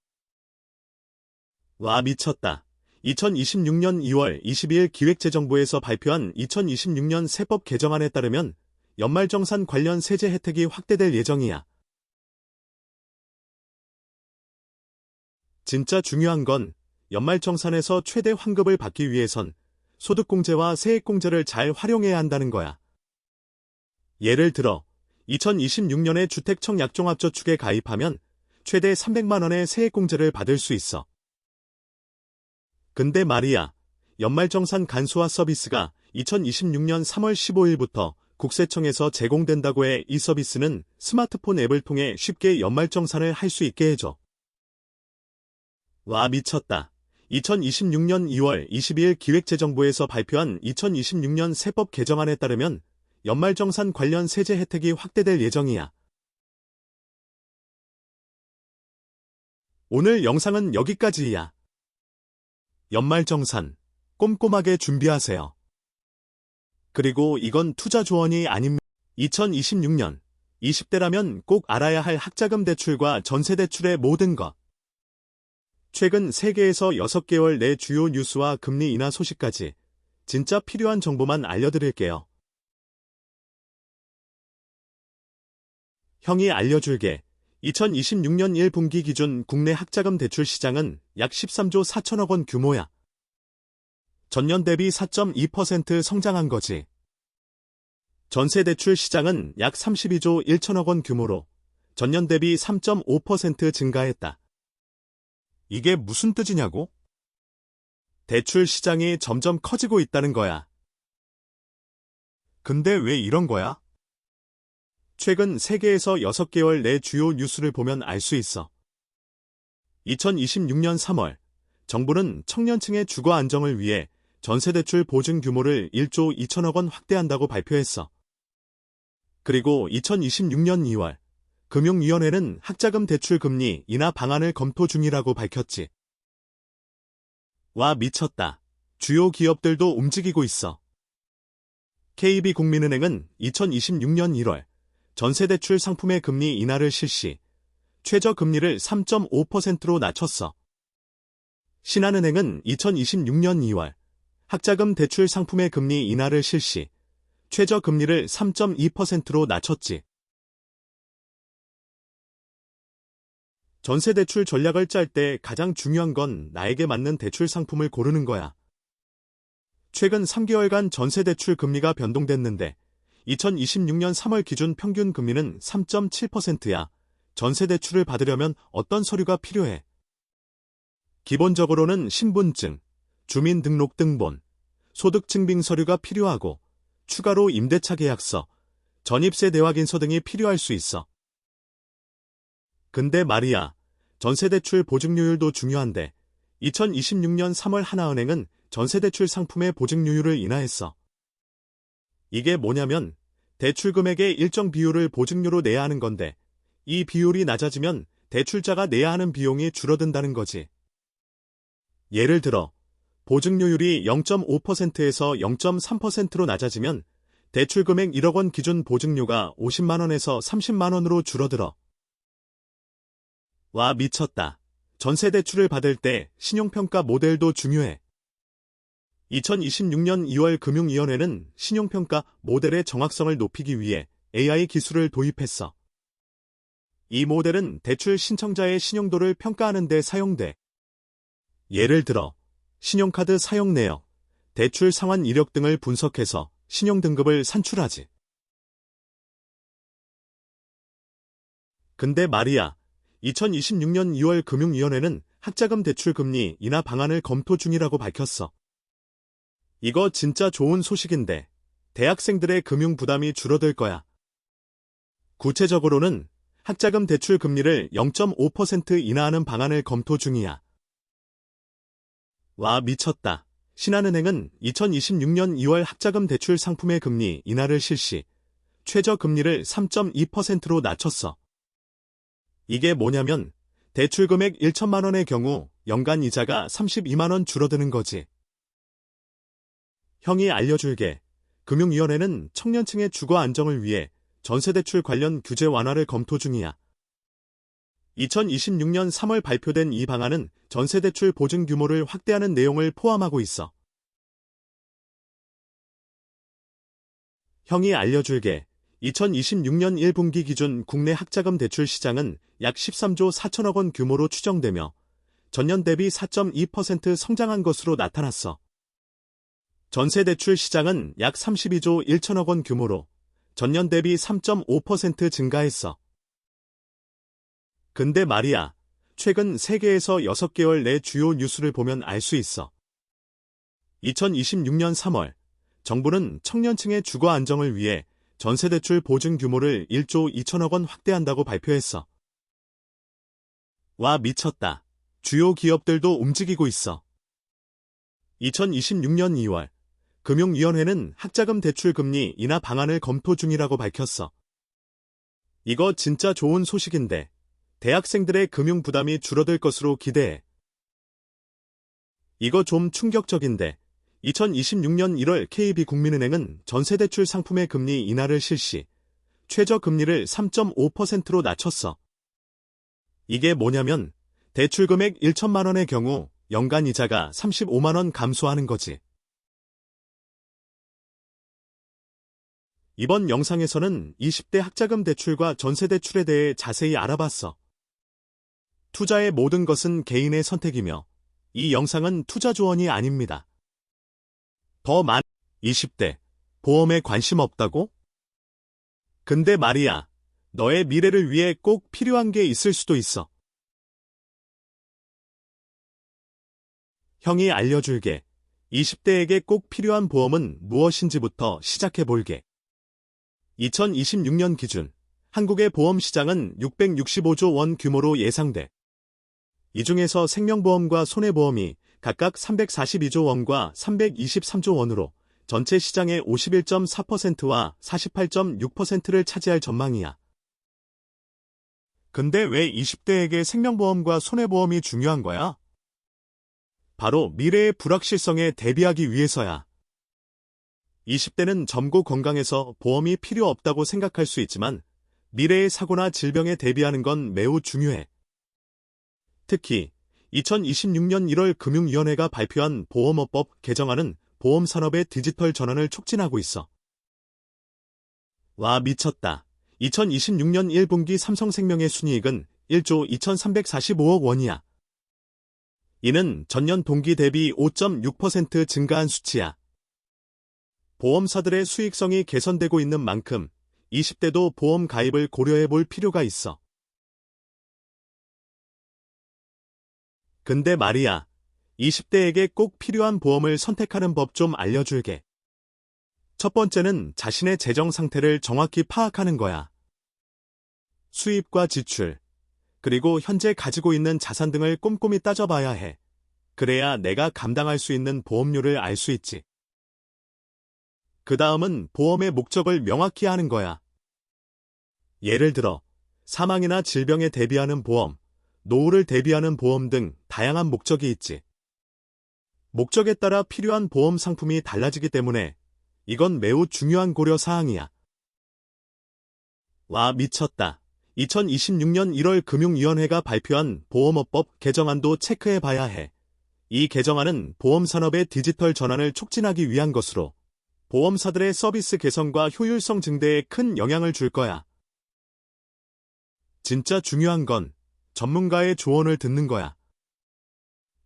와, 미쳤다. 2026년 2월 22일 기획재정부에서 발표한 2026년 세법 개정안에 따르면 연말정산 관련 세제 혜택이 확대될 예정이야. 진짜 중요한 건 연말정산에서 최대 환급을 받기 위해선 소득공제와 세액공제를 잘 활용해야 한다는 거야. 예를 들어 2026년에 주택청약종합저축에 가입하면 최대 300만 원의 세액공제를 받을 수 있어. 근데 말이야, 연말정산 간소화 서비스가 2026년 3월 15일부터 국세청에서 제공된다고 해. 이 서비스는 스마트폰 앱을 통해 쉽게 연말정산을 할 수 있게 해줘. 와, 미쳤다. 2026년 2월 22일 기획재정부에서 발표한 2026년 세법 개정안에 따르면 연말정산 관련 세제 혜택이 확대될 예정이야. 오늘 영상은 여기까지야. 연말정산 꼼꼼하게 준비하세요. 그리고 이건 투자 조언이 아닙니다. 2026년 20대라면 꼭 알아야 할 학자금 대출과 전세 대출의 모든 것. 최근 세계에서 6개월 내 주요 뉴스와 금리 인하 소식까지 진짜 필요한 정보만 알려드릴게요. 형이 알려줄게. 2026년 1분기 기준 국내 학자금 대출 시장은 약 13조 4천억 원 규모야. 전년 대비 4.2% 성장한 거지. 전세 대출 시장은 약 32조 1천억 원 규모로 전년 대비 3.5% 증가했다. 이게 무슨 뜻이냐고? 대출 시장이 점점 커지고 있다는 거야. 근데 왜 이런 거야? 최근 세계에서 6개월 내 주요 뉴스를 보면 알 수 있어. 2026년 3월, 정부는 청년층의 주거 안정을 위해 전세대출 보증 규모를 1조 2천억 원 확대한다고 발표했어. 그리고 2026년 2월, 금융위원회는 학자금 대출 금리 인하 방안을 검토 중이라고 밝혔지. 와, 미쳤다. 주요 기업들도 움직이고 있어. KB국민은행은 2026년 1월 전세대출 상품의 금리 인하를 실시, 최저금리를 3.5%로 낮췄어. 신한은행은 2026년 2월 학자금 대출 상품의 금리 인하를 실시, 최저금리를 3.2%로 낮췄지. 전세대출 전략을 짤 때 가장 중요한 건 나에게 맞는 대출 상품을 고르는 거야. 최근 3개월간 전세대출 금리가 변동됐는데 2026년 3월 기준 평균 금리는 3.7%야. 전세대출을 받으려면 어떤 서류가 필요해? 기본적으로는 신분증, 주민등록등본, 소득증빙 서류가 필요하고 추가로 임대차 계약서, 전입세 대확인서 등이 필요할 수 있어. 근데 말이야, 전세대출 보증료율도 중요한데 2026년 3월 하나은행은 전세대출 상품의 보증료율을 인하했어. 이게 뭐냐면 대출 금액의 일정 비율을 보증료로 내야 하는 건데 이 비율이 낮아지면 대출자가 내야 하는 비용이 줄어든다는 거지. 예를 들어 보증료율이 0.5%에서 0.3%로 낮아지면 대출 금액 1억 원 기준 보증료가 50만 원에서 30만 원으로 줄어들어. 와, 미쳤다. 전세대출을 받을 때 신용평가 모델도 중요해. 2026년 2월 금융위원회는 신용평가 모델의 정확성을 높이기 위해 AI 기술을 도입했어. 이 모델은 대출 신청자의 신용도를 평가하는 데 사용돼. 예를 들어 신용카드 사용 내역, 대출 상환 이력 등을 분석해서 신용등급을 산출하지. 근데 말이야, 2026년 2월 금융위원회는 학자금 대출 금리 인하 방안을 검토 중이라고 밝혔어. 이거 진짜 좋은 소식인데 대학생들의 금융 부담이 줄어들 거야. 구체적으로는 학자금 대출 금리를 0.5% 인하하는 방안을 검토 중이야. 와, 미쳤다. 신한은행은 2026년 2월 학자금 대출 상품의 금리 인하를 실시, 최저금리를 3.2%로 낮췄어. 이게 뭐냐면 대출 금액 1천만 원의 경우 연간 이자가 32만 원 줄어드는 거지. 형이 알려줄게. 금융위원회는 청년층의 주거 안정을 위해 전세대출 관련 규제 완화를 검토 중이야. 2026년 3월 발표된 이 방안은 전세대출 보증 규모를 확대하는 내용을 포함하고 있어. 형이 알려줄게. 2026년 1분기 기준 국내 학자금 대출 시장은 약 13조 4천억 원 규모로 추정되며 전년 대비 4.2% 성장한 것으로 나타났어. 전세대출 시장은 약 32조 1천억 원 규모로 전년 대비 3.5% 증가했어. 근데 말이야, 최근 세계에서 6개월 내 주요 뉴스를 보면 알 수 있어. 2026년 3월, 정부는 청년층의 주거 안정을 위해 전세대출 보증 규모를 1조 2천억 원 확대한다고 발표했어. 와, 미쳤다. 주요 기업들도 움직이고 있어. 2026년 2월, 금융위원회는 학자금 대출 금리 인하 방안을 검토 중이라고 밝혔어. 이거 진짜 좋은 소식인데 대학생들의 금융 부담이 줄어들 것으로 기대해. 이거 좀 충격적인데 2026년 1월 KB국민은행은 전세대출 상품의 금리 인하를 실시, 최저금리를 3.5%로 낮췄어. 이게 뭐냐면 대출 금액 1천만 원의 경우 연간 이자가 35만 원 감소하는 거지. 이번 영상에서는 20대 학자금 대출과 전세대출에 대해 자세히 알아봤어. 투자의 모든 것은 개인의 선택이며 이 영상은 투자 조언이 아닙니다. 더 많은 20대 보험에 관심 없다고? 근데 말이야, 너의 미래를 위해 꼭 필요한 게 있을 수도 있어. 형이 알려줄게. 20대에게 꼭 필요한 보험은 무엇인지부터 시작해볼게. 2026년 기준 한국의 보험 시장은 665조 원 규모로 예상돼. 이 중에서 생명보험과 손해보험이 각각 342조 원과 323조 원으로 전체 시장의 51.4%와 48.6%를 차지할 전망이야. 근데 왜 20대에게 생명보험과 손해보험이 중요한 거야? 바로 미래의 불확실성에 대비하기 위해서야. 20대는 젊고 건강해서 보험이 필요 없다고 생각할 수 있지만 미래의 사고나 질병에 대비하는 건 매우 중요해. 특히 2026년 1월 금융위원회가 발표한 보험업법 개정안은 보험산업의 디지털 전환을 촉진하고 있어. 와, 미쳤다. 2026년 1분기 삼성생명의 순이익은 1조 2345억 원이야. 이는 전년 동기 대비 5.6% 증가한 수치야. 보험사들의 수익성이 개선되고 있는 만큼 20대도 보험 가입을 고려해 볼 필요가 있어. 근데 말이야, 20대에게 꼭 필요한 보험을 선택하는 법 좀 알려줄게. 첫 번째는 자신의 재정 상태를 정확히 파악하는 거야. 수입과 지출, 그리고 현재 가지고 있는 자산 등을 꼼꼼히 따져봐야 해. 그래야 내가 감당할 수 있는 보험료를 알 수 있지. 그 다음은 보험의 목적을 명확히 하는 거야. 예를 들어, 사망이나 질병에 대비하는 보험, 노후를 대비하는 보험 등 다양한 목적이 있지. 목적에 따라 필요한 보험 상품이 달라지기 때문에 이건 매우 중요한 고려 사항이야. 와, 미쳤다. 2026년 1월 금융위원회가 발표한 보험업법 개정안도 체크해 봐야 해. 이 개정안은 보험산업의 디지털 전환을 촉진하기 위한 것으로 보험사들의 서비스 개선과 효율성 증대에 큰 영향을 줄 거야. 진짜 중요한 건 전문가의 조언을 듣는 거야.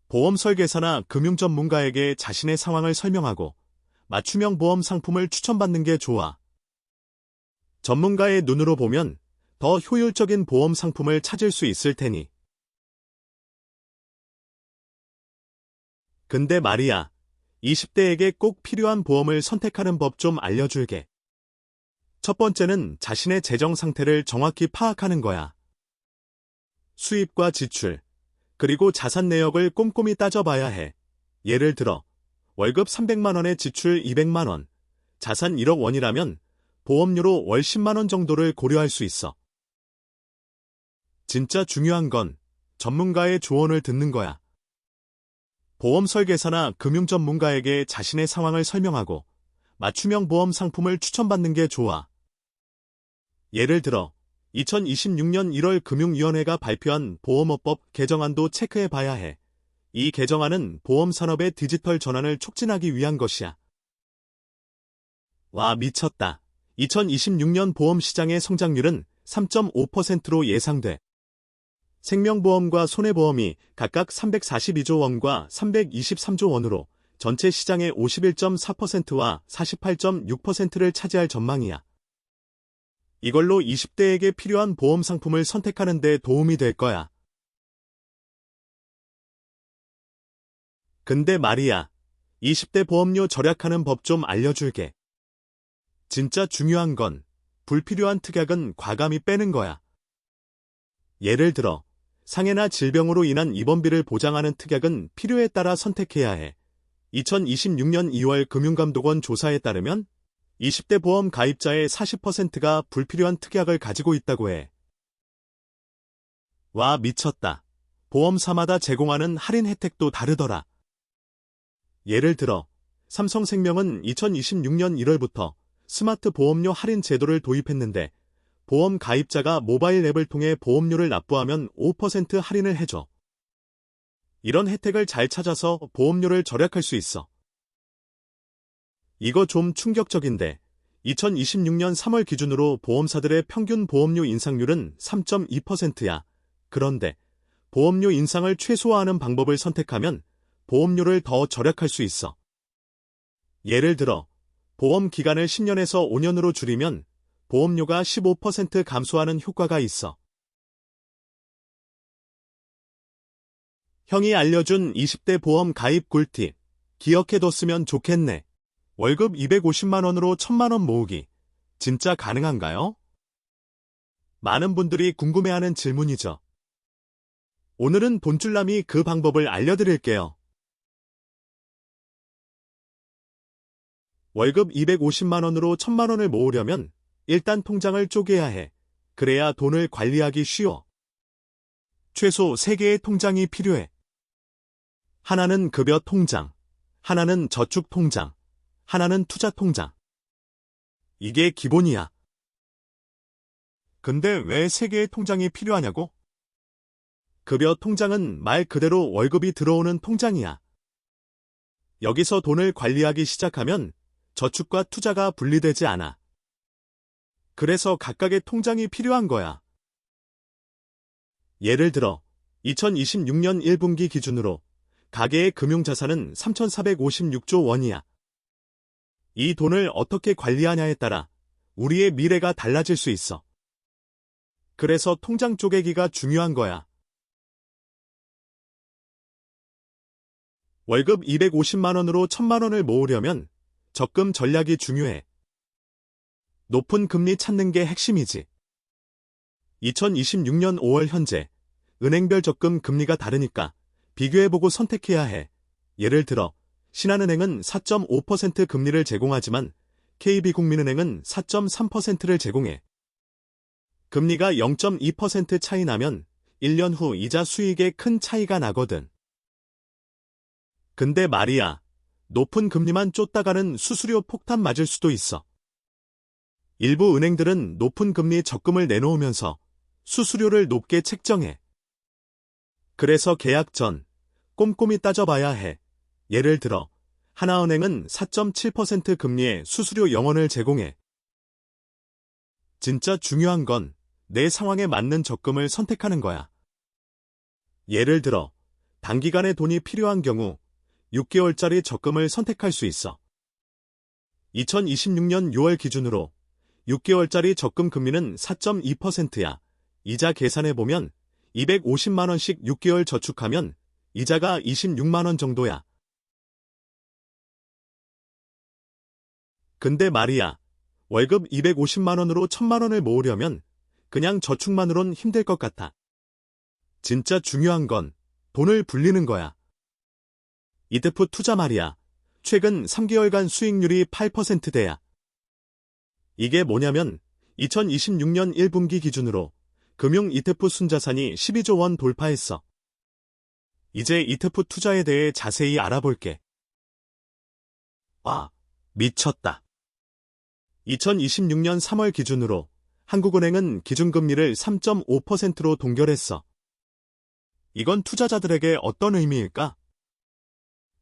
보험 설계사나 금융 전문가에게 자신의 상황을 설명하고 맞춤형 보험 상품을 추천받는 게 좋아. 전문가의 눈으로 보면 더 효율적인 보험 상품을 찾을 수 있을 테니. 근데 말이야, 20대에게 꼭 필요한 보험을 선택하는 법 좀 알려줄게. 첫 번째는 자신의 재정 상태를 정확히 파악하는 거야. 수입과 지출, 그리고 자산 내역을 꼼꼼히 따져봐야 해. 예를 들어, 월급 300만 원에 지출 200만 원, 자산 1억 원이라면 보험료로 월 10만 원 정도를 고려할 수 있어. 진짜 중요한 건 전문가의 조언을 듣는 거야. 보험 설계사나 금융 전문가에게 자신의 상황을 설명하고 맞춤형 보험 상품을 추천받는 게 좋아. 예를 들어 2026년 1월 금융위원회가 발표한 보험업법 개정안도 체크해 봐야 해. 이 개정안은 보험산업의 디지털 전환을 촉진하기 위한 것이야. 와, 미쳤다. 2026년 보험시장의 성장률은 3.5%로 예상돼. 생명보험과 손해보험이 각각 342조 원과 323조 원으로 전체 시장의 51.4%와 48.6%를 차지할 전망이야. 이걸로 20대에게 필요한 보험 상품을 선택하는 데 도움이 될 거야. 근데 말이야, 20대 보험료 절약하는 법 좀 알려줄게. 진짜 중요한 건 불필요한 특약은 과감히 빼는 거야. 예를 들어, 상해나 질병으로 인한 입원비를 보장하는 특약은 필요에 따라 선택해야 해. 2026년 2월 금융감독원 조사에 따르면 20대 보험 가입자의 40%가 불필요한 특약을 가지고 있다고 해. 와, 미쳤다. 보험사마다 제공하는 할인 혜택도 다르더라. 예를 들어, 삼성생명은 2026년 1월부터 스마트 보험료 할인 제도를 도입했는데 보험 가입자가 모바일 앱을 통해 보험료를 납부하면 5% 할인을 해줘. 이런 혜택을 잘 찾아서 보험료를 절약할 수 있어. 이거 좀 충격적인데 2026년 3월 기준으로 보험사들의 평균 보험료 인상률은 3.2%야. 그런데 보험료 인상을 최소화하는 방법을 선택하면 보험료를 더 절약할 수 있어. 예를 들어 보험 기간을 10년에서 5년으로 줄이면 보험료가 15% 감소하는 효과가 있어. 형이 알려준 20대 보험 가입 꿀팁, 기억해뒀으면 좋겠네. 월급 250만 원으로 1000만 원 모으기. 진짜 가능한가요? 많은 분들이 궁금해하는 질문이죠. 오늘은 돈줄남이 그 방법을 알려드릴게요. 월급 250만 원으로 1000만 원을 모으려면 일단 통장을 쪼개야 해. 그래야 돈을 관리하기 쉬워. 최소 3개의 통장이 필요해. 하나는 급여 통장, 하나는 저축 통장, 하나는 투자 통장. 이게 기본이야. 근데 왜 3개의 통장이 필요하냐고? 급여 통장은 말 그대로 월급이 들어오는 통장이야. 여기서 돈을 관리하기 시작하면 저축과 투자가 분리되지 않아. 그래서 각각의 통장이 필요한 거야. 예를 들어 2026년 1분기 기준으로 가계의 금융자산은 3,456조 원이야. 이 돈을 어떻게 관리하냐에 따라 우리의 미래가 달라질 수 있어. 그래서 통장 쪼개기가 중요한 거야. 월급 250만 원으로 1000만 원을 모으려면 적금 전략이 중요해. 높은 금리 찾는 게 핵심이지. 2026년 5월 현재 은행별 적금 금리가 다르니까 비교해보고 선택해야 해. 예를 들어 신한은행은 4.5% 금리를 제공하지만 KB국민은행은 4.3%를 제공해. 금리가 0.2% 차이 나면 1년 후 이자 수익에 큰 차이가 나거든. 근데 말이야, 높은 금리만 쫓다가는 수수료 폭탄 맞을 수도 있어. 일부 은행들은 높은 금리 적금을 내놓으면서 수수료를 높게 책정해. 그래서 계약 전 꼼꼼히 따져봐야 해. 예를 들어 하나은행은 4.7% 금리의 수수료 0원을 제공해. 진짜 중요한 건 내 상황에 맞는 적금을 선택하는 거야. 예를 들어 단기간에 돈이 필요한 경우 6개월짜리 적금을 선택할 수 있어. 2026년 6월 기준으로 6개월짜리 적금 금리는 4.2%야. 이자 계산해보면 250만 원씩 6개월 저축하면 이자가 26만 원 정도야. 근데 말이야, 월급 250만 원으로 1000만 원을 모으려면 그냥 저축만으론 힘들 것 같아. 진짜 중요한 건 돈을 불리는 거야. ETF 투자 말이야. 최근 3개월간 수익률이 8%대야. 이게 뭐냐면 2026년 1분기 기준으로 금융 ETF 순자산이 12조 원 돌파했어. 이제 ETF 투자에 대해 자세히 알아볼게. 와, 미쳤다. 2026년 3월 기준으로 한국은행은 기준금리를 3.5%로 동결했어. 이건 투자자들에게 어떤 의미일까?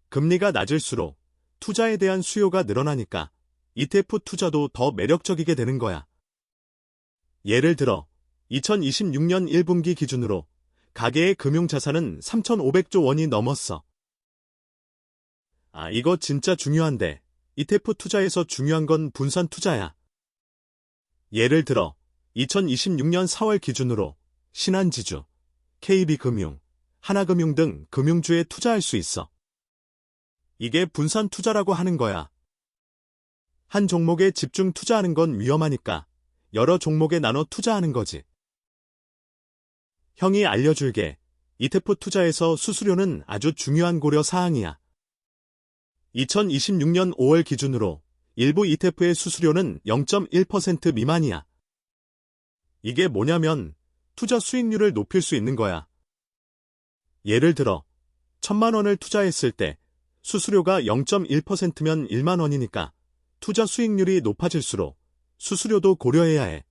금리가 낮을수록 투자에 대한 수요가 늘어나니까 ETF 투자도 더 매력적이게 되는 거야. 예를 들어 2026년 1분기 기준으로 가계의 금융자산은 3,500조 원이 넘었어. 이거 진짜 중요한데 ETF 투자에서 중요한 건 분산 투자야. 예를 들어 2026년 4월 기준으로 신한지주, KB금융, 하나금융 등 금융주에 투자할 수 있어. 이게 분산 투자라고 하는 거야. 한 종목에 집중 투자하는 건 위험하니까 여러 종목에 나눠 투자하는 거지. 형이 알려줄게. ETF 투자에서 수수료는 아주 중요한 고려 사항이야. 2026년 5월 기준으로 일부 ETF의 수수료는 0.1% 미만이야. 이게 뭐냐면 투자 수익률을 높일 수 있는 거야. 예를 들어 1000만 원을 투자했을 때 수수료가 0.1%면 1만 원이니까 투자 수익률이 높아질수록 수수료도 고려해야 해.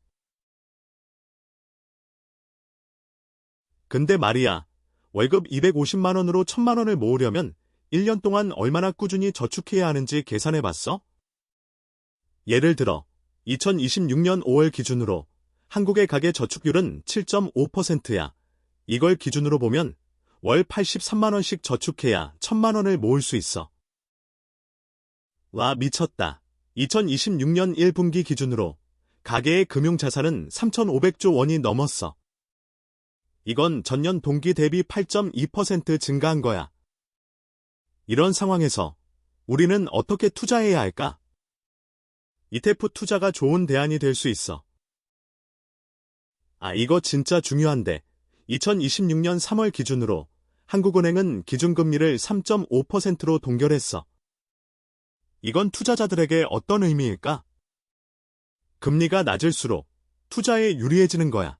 근데 말이야, 월급 250만 원으로 1000만 원을 모으려면 1년 동안 얼마나 꾸준히 저축해야 하는지 계산해봤어? 예를 들어 2026년 5월 기준으로 한국의 가계 저축률은 7.5%야. 이걸 기준으로 보면 월 83만 원씩 저축해야 1000만 원을 모을 수 있어. 와, 미쳤다. 2026년 1분기 기준으로 가계의 금융자산은 3,500조 원이 넘었어. 이건 전년 동기 대비 8.2% 증가한 거야. 이런 상황에서 우리는 어떻게 투자해야 할까? ETF 투자가 좋은 대안이 될 수 있어. 이거 진짜 중요한데. 2026년 3월 기준으로 한국은행은 기준금리를 3.5%로 동결했어. 이건 투자자들에게 어떤 의미일까? 금리가 낮을수록 투자에 유리해지는 거야.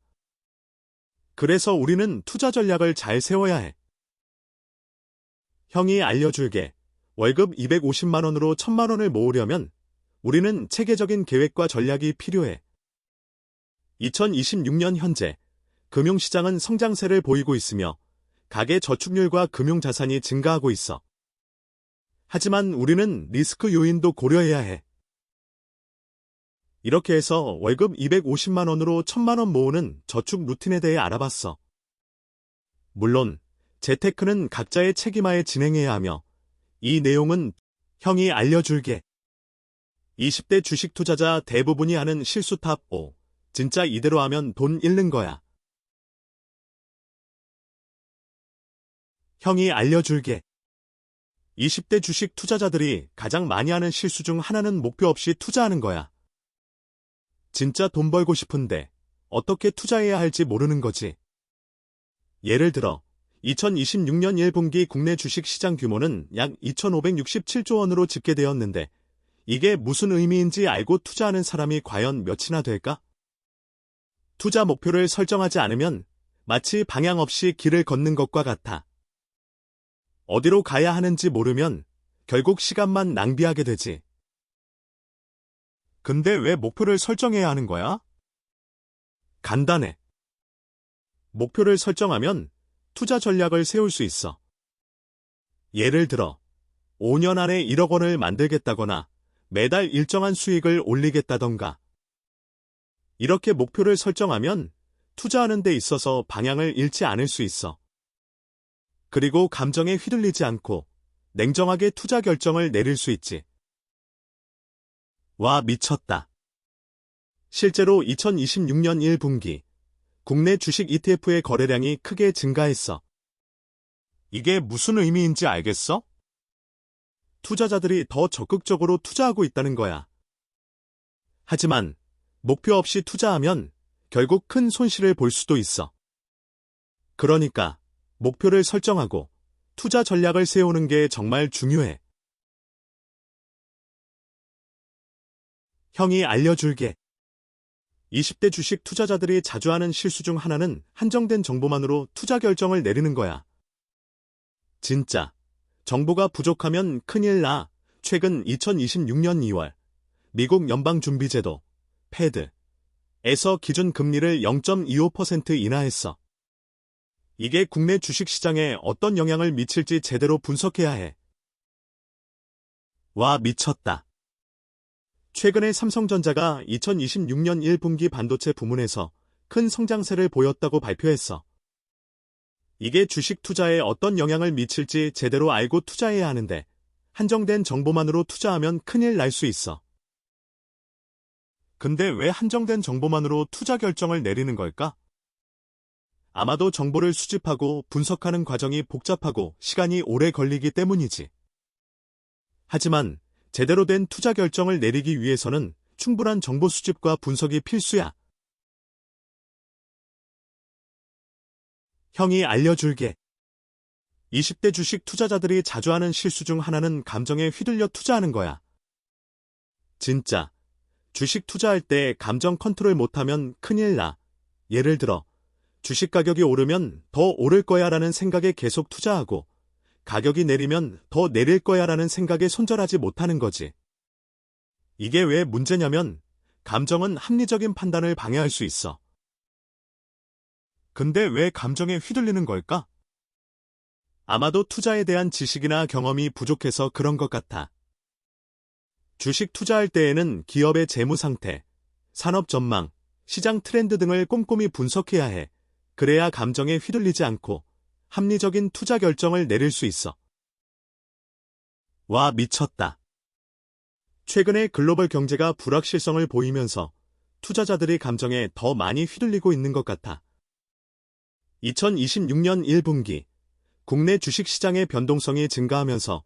그래서 우리는 투자 전략을 잘 세워야 해. 형이 알려줄게. 월급 250만 원으로 1000만 원을 모으려면 우리는 체계적인 계획과 전략이 필요해. 2026년 현재 금융시장은 성장세를 보이고 있으며 가계 저축률과 금융자산이 증가하고 있어. 하지만 우리는 리스크 요인도 고려해야 해. 이렇게 해서 월급 250만 원으로 1000만 원 모으는 저축 루틴에 대해 알아봤어. 물론 재테크는 각자의 책임하에 진행해야 하며 이 내용은 형이 알려줄게. 20대 주식 투자자 대부분이 하는 실수 탑 5. 진짜 이대로 하면 돈 잃는 거야. 형이 알려줄게. 20대 주식 투자자들이 가장 많이 하는 실수 중 하나는 목표 없이 투자하는 거야. 진짜 돈 벌고 싶은데 어떻게 투자해야 할지 모르는 거지. 예를 들어 2026년 1분기 국내 주식 시장 규모는 약 2,567조 원으로 집계되었는데 이게 무슨 의미인지 알고 투자하는 사람이 과연 몇이나 될까? 투자 목표를 설정하지 않으면 마치 방향 없이 길을 걷는 것과 같아. 어디로 가야 하는지 모르면 결국 시간만 낭비하게 되지. 근데 왜 목표를 설정해야 하는 거야? 간단해. 목표를 설정하면 투자 전략을 세울 수 있어. 예를 들어 5년 안에 1억 원을 만들겠다거나 매달 일정한 수익을 올리겠다던가. 이렇게 목표를 설정하면 투자하는 데 있어서 방향을 잃지 않을 수 있어. 그리고 감정에 휘둘리지 않고 냉정하게 투자 결정을 내릴 수 있지. 와, 미쳤다. 실제로 2026년 1분기 국내 주식 ETF의 거래량이 크게 증가했어. 이게 무슨 의미인지 알겠어? 투자자들이 더 적극적으로 투자하고 있다는 거야. 하지만 목표 없이 투자하면 결국 큰 손실을 볼 수도 있어. 그러니까 목표를 설정하고 투자 전략을 세우는 게 정말 중요해. 형이 알려줄게. 20대 주식 투자자들이 자주 하는 실수 중 하나는 한정된 정보만으로 투자 결정을 내리는 거야. 진짜 정보가 부족하면 큰일 나. 최근 2026년 2월 미국 연방준비제도 패드에서 기준 금리를 0.25% 인하했어. 이게 국내 주식시장에 어떤 영향을 미칠지 제대로 분석해야 해. 와, 미쳤다. 최근에 삼성전자가 2026년 1분기 반도체 부문에서 큰 성장세를 보였다고 발표했어. 이게 주식 투자에 어떤 영향을 미칠지 제대로 알고 투자해야 하는데 한정된 정보만으로 투자하면 큰일 날 수 있어. 근데 왜 한정된 정보만으로 투자 결정을 내리는 걸까? 아마도 정보를 수집하고 분석하는 과정이 복잡하고 시간이 오래 걸리기 때문이지. 하지만 제대로 된 투자 결정을 내리기 위해서는 충분한 정보 수집과 분석이 필수야. 형이 알려줄게. 20대 주식 투자자들이 자주 하는 실수 중 하나는 감정에 휘둘려 투자하는 거야. 진짜 주식 투자할 때 감정 컨트롤 못하면 큰일 나. 예를 들어 주식 가격이 오르면 더 오를 거야 라는 생각에 계속 투자하고 가격이 내리면 더 내릴 거야 라는 생각에 손절하지 못하는 거지. 이게 왜 문제냐면 감정은 합리적인 판단을 방해할 수 있어. 근데 왜 감정에 휘둘리는 걸까? 아마도 투자에 대한 지식이나 경험이 부족해서 그런 것 같아. 주식 투자할 때에는 기업의 재무 상태, 산업 전망, 시장 트렌드 등을 꼼꼼히 분석해야 해. 그래야 감정에 휘둘리지 않고 합리적인 투자 결정을 내릴 수 있어. 와, 미쳤다. 최근에 글로벌 경제가 불확실성을 보이면서 투자자들이 감정에 더 많이 휘둘리고 있는 것 같아. 2026년 1분기 국내 주식시장의 변동성이 증가하면서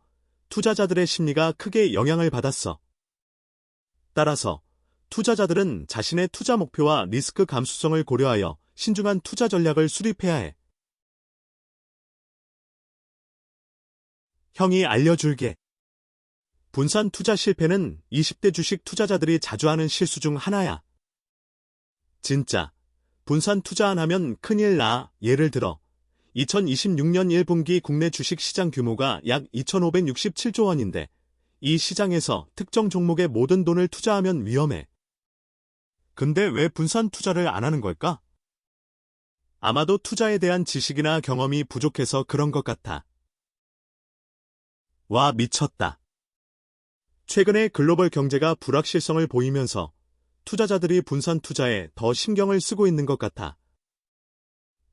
투자자들의 심리가 크게 영향을 받았어. 따라서 투자자들은 자신의 투자 목표와 리스크 감수성을 고려하여 신중한 투자 전략을 수립해야 해. 형이 알려줄게. 분산 투자 실패는 20대 주식 투자자들이 자주 하는 실수 중 하나야. 진짜 분산 투자 안 하면 큰일 나. 예를 들어 2026년 1분기 국내 주식 시장 규모가 약 2,567조 원인데 이 시장에서 특정 종목에 모든 돈을 투자하면 위험해. 근데 왜 분산 투자를 안 하는 걸까? 아마도 투자에 대한 지식이나 경험이 부족해서 그런 것 같아. 와, 미쳤다. 최근에 글로벌 경제가 불확실성을 보이면서 투자자들이 분산 투자에 더 신경을 쓰고 있는 것 같아.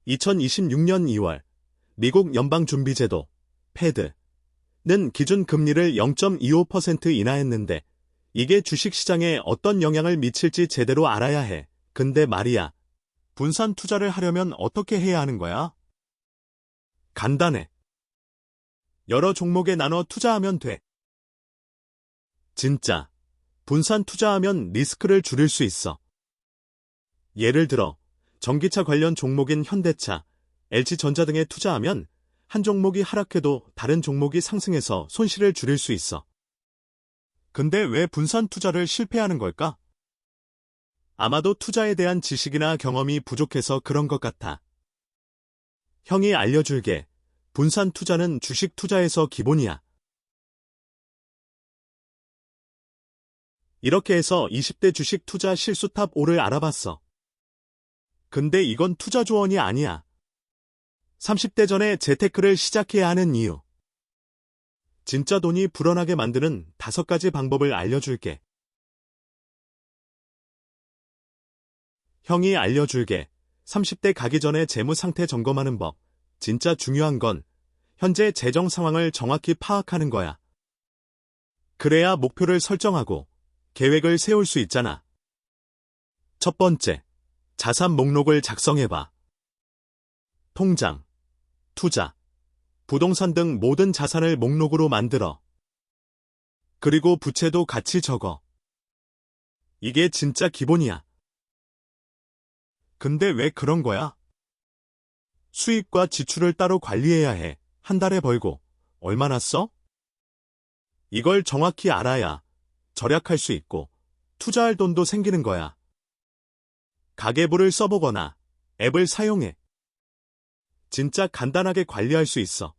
2026년 2월 미국 연방준비제도 패드는 기준 금리를 0.25% 인하했는데 이게 주식시장에 어떤 영향을 미칠지 제대로 알아야 해. 근데 말이야. 분산 투자를 하려면 어떻게 해야 하는 거야? 간단해. 여러 종목에 나눠 투자하면 돼. 진짜. 분산 투자하면 리스크를 줄일 수 있어. 예를 들어 전기차 관련 종목인 현대차, LG전자 등에 투자하면 한 종목이 하락해도 다른 종목이 상승해서 손실을 줄일 수 있어. 근데 왜 분산 투자를 실패하는 걸까? 아마도 투자에 대한 지식이나 경험이 부족해서 그런 것 같아. 형이 알려줄게. 분산 투자는 주식 투자에서 기본이야. 이렇게 해서 20대 주식 투자 실수 탑 5를 알아봤어. 근데 이건 투자 조언이 아니야. 30대 전에 재테크를 시작해야 하는 이유. 진짜 돈이 불어나게 만드는 5가지 방법을 알려줄게. 형이 알려줄게. 30대 가기 전에 재무 상태 점검하는 법. 진짜 중요한 건 현재 재정 상황을 정확히 파악하는 거야. 그래야 목표를 설정하고 계획을 세울 수 있잖아. 첫 번째, 자산 목록을 작성해봐. 통장, 투자, 부동산 등 모든 자산을 목록으로 만들어. 그리고 부채도 같이 적어. 이게 진짜 기본이야. 근데 왜 그런 거야? 수입과 지출을 따로 관리해야 해. 한 달에 벌고 얼마나 써? 이걸 정확히 알아야 절약할 수 있고 투자할 돈도 생기는 거야. 가계부를 써보거나 앱을 사용해. 진짜 간단하게 관리할 수 있어.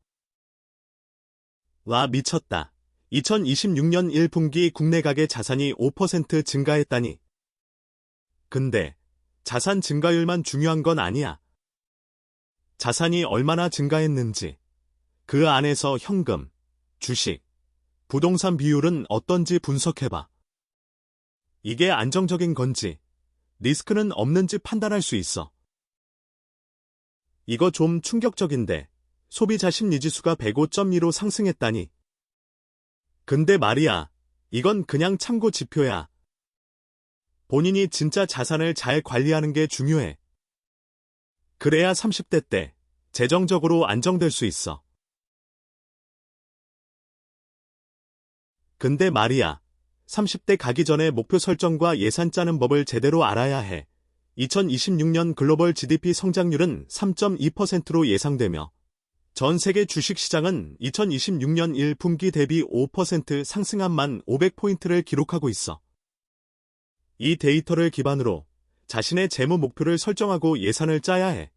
와, 미쳤다. 2026년 1분기 국내 가계 자산이 5% 증가했다니. 근데 자산 증가율만 중요한 건 아니야. 자산이 얼마나 증가했는지, 그 안에서 현금, 주식, 부동산 비율은 어떤지 분석해봐. 이게 안정적인 건지, 리스크는 없는지 판단할 수 있어. 이거 좀 충격적인데, 소비자 심리지수가 105.2로 상승했다니. 근데 말이야, 이건 그냥 참고 지표야. 본인이 진짜 자산을 잘 관리하는 게 중요해. 그래야 30대 때 재정적으로 안정될 수 있어. 근데 말이야, 30대 가기 전에 목표 설정과 예산 짜는 법을 제대로 알아야 해. 2026년 글로벌 GDP 성장률은 3.2%로 예상되며 전 세계 주식시장은 2026년 1분기 대비 5% 상승한 1,500포인트를 기록하고 있어. 이 데이터를 기반으로 자신의 재무 목표를 설정하고 예산을 짜야 해.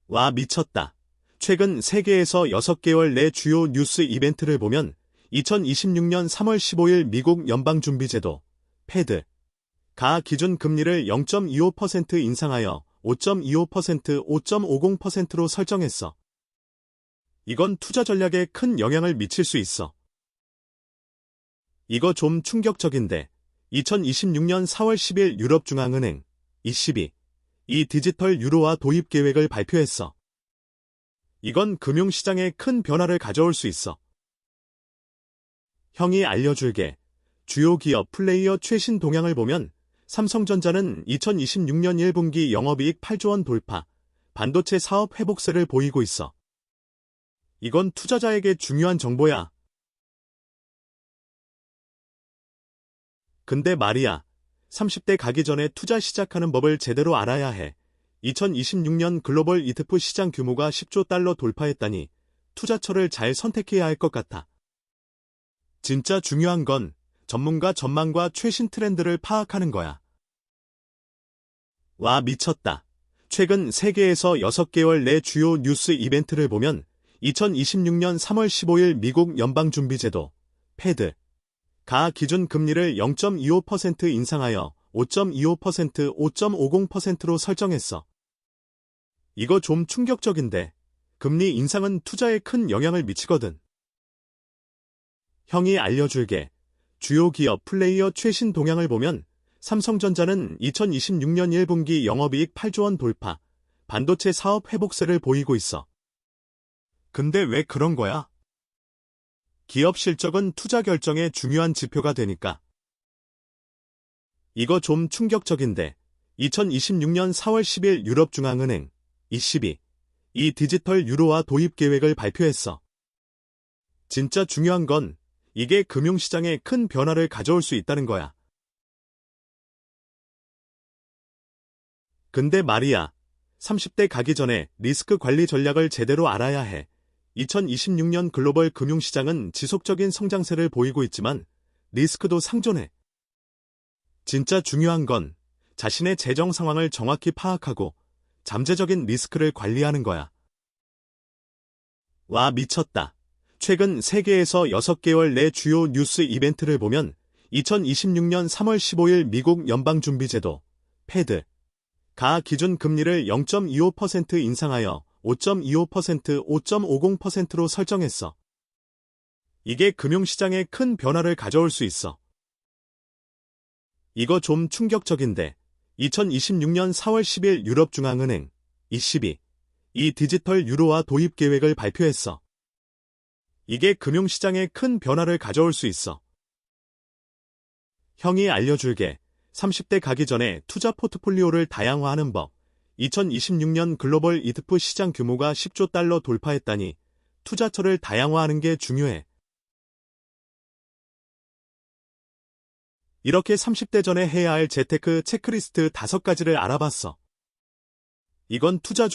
와, 미쳤다. 최근 세계에서 6개월 내 주요 뉴스 이벤트를 보면 2026년 3월 15일 미국 연방준비제도 패드가 기준 금리를 0.25% 인상하여 5.25%, 5.50%로 설정했어. 이건 투자 전략에 큰 영향을 미칠 수 있어. 이거 좀 충격적인데 2026년 4월 10일 유럽중앙은행 ECB 이 디지털 유로화 도입 계획을 발표했어. 이건 금융시장에 큰 변화를 가져올 수 있어. 형이 알려줄게. 주요 기업 플레이어 최신 동향을 보면 삼성전자는 2026년 1분기 영업이익 8조 원 돌파, 반도체 사업 회복세를 보이고 있어. 이건 투자자에게 중요한 정보야. 근데 말이야, 30대 가기 전에 투자 시작하는 법을 제대로 알아야 해. 2026년 글로벌 ETF 시장 규모가 10조 달러 돌파했다니 투자처를 잘 선택해야 할 것 같아. 진짜 중요한 건 전문가 전망과 최신 트렌드를 파악하는 거야. 와, 미쳤다. 최근 세계에서 6개월 내 주요 뉴스 이벤트를 보면 2026년 3월 15일 미국 연방준비제도 패드가 기준 금리를 0.25% 인상하여 5.25%, 5.50%로 설정했어. 이거 좀 충격적인데 금리 인상은 투자에 큰 영향을 미치거든. 형이 알려줄게. 주요 기업 플레이어 최신 동향을 보면 삼성전자는 2026년 1분기 영업이익 8조 원 돌파, 반도체 사업 회복세를 보이고 있어. 근데 왜 그런 거야? 기업 실적은 투자 결정에 중요한 지표가 되니까. 이거 좀 충격적인데 2026년 4월 10일 유럽중앙은행 ECB 이 디지털 유로화 도입 계획을 발표했어. 진짜 중요한 건 이게 금융시장에 큰 변화를 가져올 수 있다는 거야. 근데 말이야, 30대 가기 전에 리스크 관리 전략을 제대로 알아야 해. 2026년 글로벌 금융시장은 지속적인 성장세를 보이고 있지만 리스크도 상존해. 진짜 중요한 건 자신의 재정 상황을 정확히 파악하고 잠재적인 리스크를 관리하는 거야. 와, 미쳤다. 최근 세계에서 6개월 내 주요 뉴스 이벤트를 보면 2026년 3월 15일 미국 연방준비제도 패드가 기준 금리를 0.25% 인상하여 5.25%, 5.50%로 설정했어. 이게 금융시장에 큰 변화를 가져올 수 있어. 이거 좀 충격적인데 2026년 4월 10일 유럽중앙은행 ECB 이 디지털 유로화 도입 계획을 발표했어. 이게 금융시장에 큰 변화를 가져올 수 있어. 형이 알려줄게. 30대 가기 전에 투자 포트폴리오를 다양화하는 법. 2026년 글로벌 ETF 시장 규모가 10조 달러 돌파했다니 투자처를 다양화하는 게 중요해. 이렇게 30대 전에 해야 할 재테크 체크리스트 5가지를 알아봤어. 이건 투자